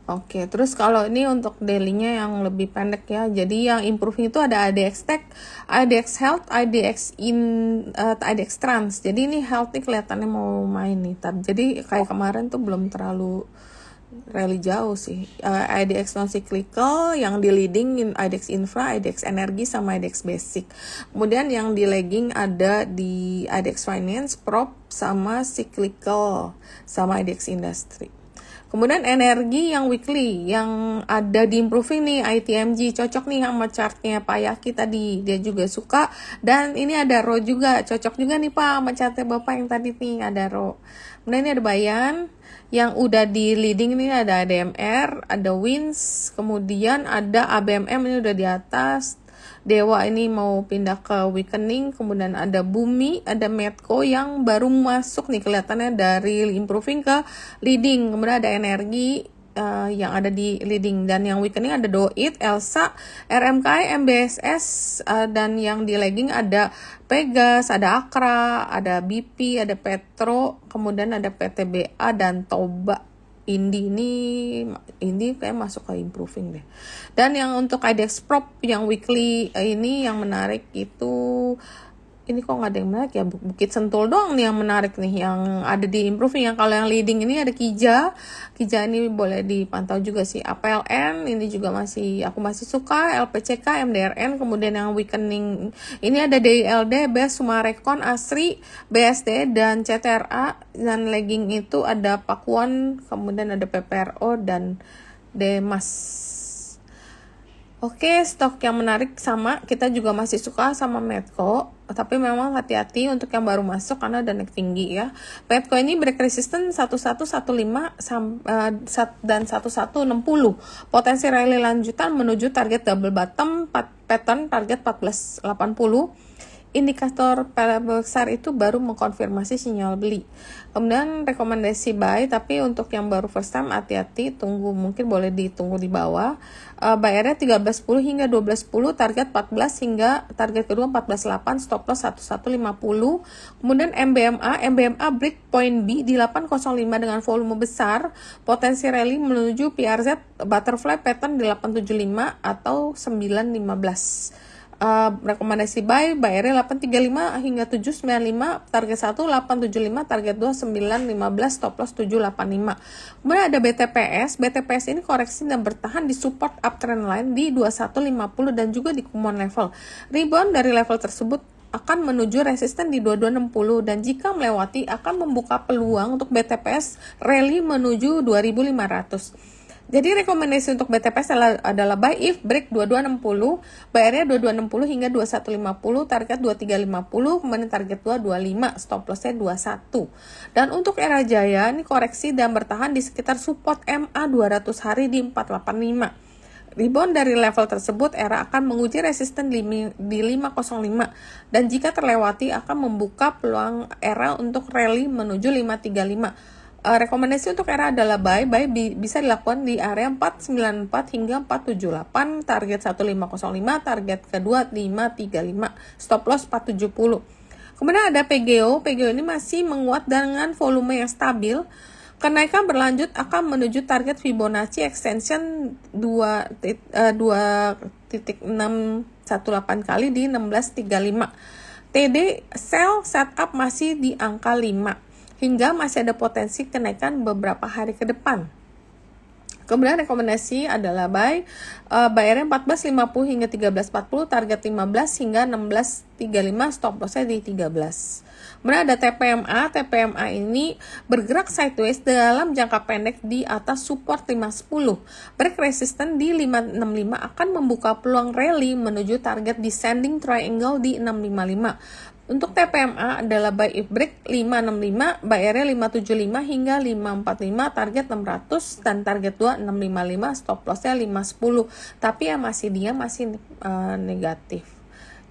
Oke, terus kalau ini untuk daily-nya yang lebih pendek ya. Jadi yang improving itu ada IDX Tech, IDX Health, IDX Trans. Jadi ini Health nih kelihatannya mau main nih. Jadi kayak kemarin tuh belum terlalu rally jauh sih. IDX Non-Cyclical yang di leading IDX Infra, IDX Energi, sama IDX Basic. Kemudian yang di lagging ada di IDX Finance, Prop, sama Cyclical, sama IDX Industry. Kemudian energi yang weekly, yang ada di improving nih, ITMG, cocok nih sama chartnya Pak Yaki tadi, dia juga suka. Dan ini ada RO juga, cocok juga nih Pak sama chartnya Bapak yang tadi nih, ada RO. Kemudian ini ada Bayan, yang udah di leading ini ada ADMR, ada Wins, kemudian ada ABMM ini udah di atas. Dewa ini mau pindah ke weakening, kemudian ada Bumi, ada Medco yang baru masuk nih kelihatannya dari improving ke leading, kemudian ada energi yang ada di leading, dan yang weakening ada Doit, Elsa, RMKI, MBSS, dan yang di lagging ada Pegas, ada Akra, ada BP, ada Petro, kemudian ada PTBA dan Toba. Indi kayak masuk ke improving deh. Dan yang untuk IDX Prop yang weekly ini yang menarik itu, ini kok nggak ada yang menarik ya, Bukit Sentul doang nih yang menarik nih yang ada di improving. Yang kalau yang leading ini ada Kija ini boleh dipantau juga sih. APLN ini juga aku masih suka, LPCK, MDRN. Kemudian yang weakening ini ada DILD, BES, Sumarekon, Asri, BSD, dan CTRA. Dan lagging itu ada Pakuan, kemudian ada PPRO dan Demas. Oke, stok yang menarik sama, kita juga masih suka sama Medco, tapi memang hati-hati untuk yang baru masuk karena ada naik tinggi ya. Medco ini break resistance 1115 dan 1160. Potensi rally lanjutan menuju target double bottom pattern target 1480. Indikator besar itu baru mengkonfirmasi sinyal beli. Kemudian rekomendasi buy, tapi untuk yang baru first time hati-hati, tunggu, mungkin boleh ditunggu di bawah. Buy-nya 13.10 hingga 12.10, target 14 hingga target kedua 14.8, stop loss 1150. Kemudian MBMA break point B di 805 dengan volume besar, potensi rally menuju PRZ butterfly pattern di 875 atau 915. Rekomendasi buy area 835 hingga 795, target 1 875, target 2 915, stop loss 785. Kemudian ada BTPS ini koreksi dan bertahan di support uptrend line di 2150 dan juga di common level. Rebound dari level tersebut akan menuju resisten di 2260 dan jika melewati akan membuka peluang untuk BTPS rally menuju 2500. Jadi rekomendasi untuk BTPS adalah buy if break 2260, buy area 2260 hingga 2150, target 2350, kemudian target 225, stop lossnya 21. Dan untuk Era Jaya ini koreksi dan bertahan di sekitar support MA 200 hari di 485. Rebound dari level tersebut, Era akan menguji resisten di 505 dan jika terlewati akan membuka peluang Era untuk rally menuju 535. Rekomendasi untuk Era adalah buy bisa dilakukan di area 494 hingga 478, target 1505, target kedua 535, stop loss 470. Kemudian ada PGO ini masih menguat dengan volume yang stabil. Kenaikan berlanjut akan menuju target Fibonacci extension 2.618 kali di 1635. TD sell setup masih di angka 5. Hingga masih ada potensi kenaikan beberapa hari ke depan. Kemudian rekomendasi adalah buy area 1450 hingga 1340, target 15 hingga 1635, stop lossnya di 13. Kemudian ada TPMA ini bergerak sideways dalam jangka pendek di atas support 510. Break resisten di 565 akan membuka peluang rally menuju target descending triangle di 655. Untuk TPMA adalah buy if break 565, buy area 575 hingga 545, target 600 dan target 2 655, stop lossnya 510. Tapi ya masih negatif.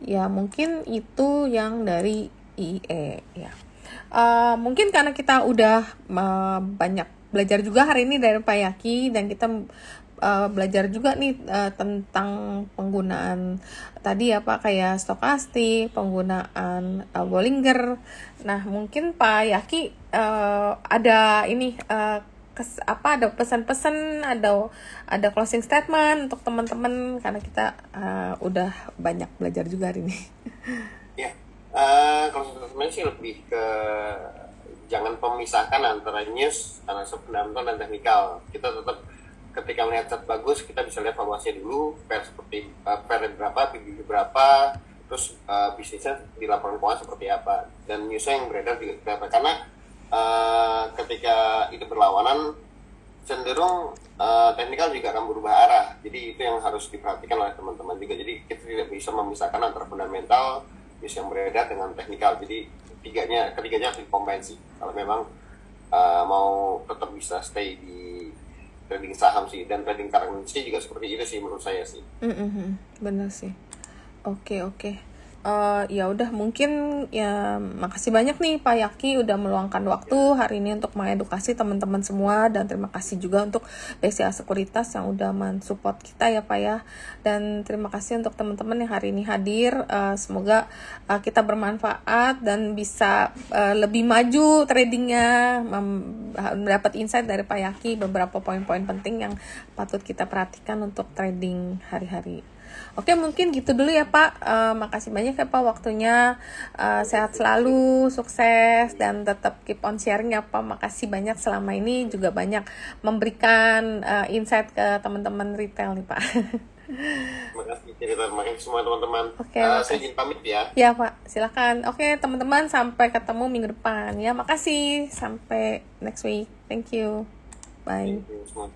Ya mungkin itu yang dari IE ya. Mungkin karena kita udah banyak belajar juga hari ini dari Pak Yaki dan kita belajar juga nih tentang penggunaan tadi ya Pak, kayak stokastik, penggunaan Bollinger. Nah mungkin Pak Yaki ada ini ada pesan-pesan, ada closing statement untuk teman-teman karena kita udah banyak belajar juga hari ini. Ya, closing statement sih lebih ke jangan memisahkan antara news, analisa fundamental dan teknikal. Kita tetap ketika melihat chart bagus, kita bisa lihat valuasinya dulu, pair seperti pair berapa, PB berapa, terus bisnisnya di laporan keuangan seperti apa, dan newsnya yang beredar juga berapa. Karena ketika itu berlawanan, cenderung teknikal juga akan berubah arah. Jadi itu yang harus diperhatikan oleh teman-teman juga. Jadi kita tidak bisa memisahkan antara fundamental, news yang beredar dengan teknikal. Jadi ketiganya harus dikombinasi. Kalau memang mau tetap bisa stay di trading saham sih, dan trading currency juga seperti itu sih menurut saya sih. Benar sih. Oke. Ya udah, mungkin ya makasih banyak nih Pak Yaki udah meluangkan waktu hari ini untuk mengedukasi teman-teman semua, dan terima kasih juga untuk BCA Sekuritas yang udah mensupport kita ya Pak ya, dan terima kasih untuk teman-teman yang hari ini hadir. Semoga kita bermanfaat dan bisa lebih maju tradingnya, mendapat insight dari Pak Yaki beberapa poin-poin penting yang patut kita perhatikan untuk trading hari-hari. Oke, mungkin gitu dulu ya Pak. Makasih banyak ya Pak waktunya. Sehat selalu, sukses, dan tetap keep on sharing ya Pak. Makasih banyak, selama ini juga banyak memberikan insight ke teman-teman retail nih Pak. Terima kasih semua teman-teman. Oke, saya izin pamit ya. Ya Pak, silakan. Oke teman-teman, sampai ketemu minggu depan ya. Makasih, sampai next week. Thank you. Bye. Thank you semua.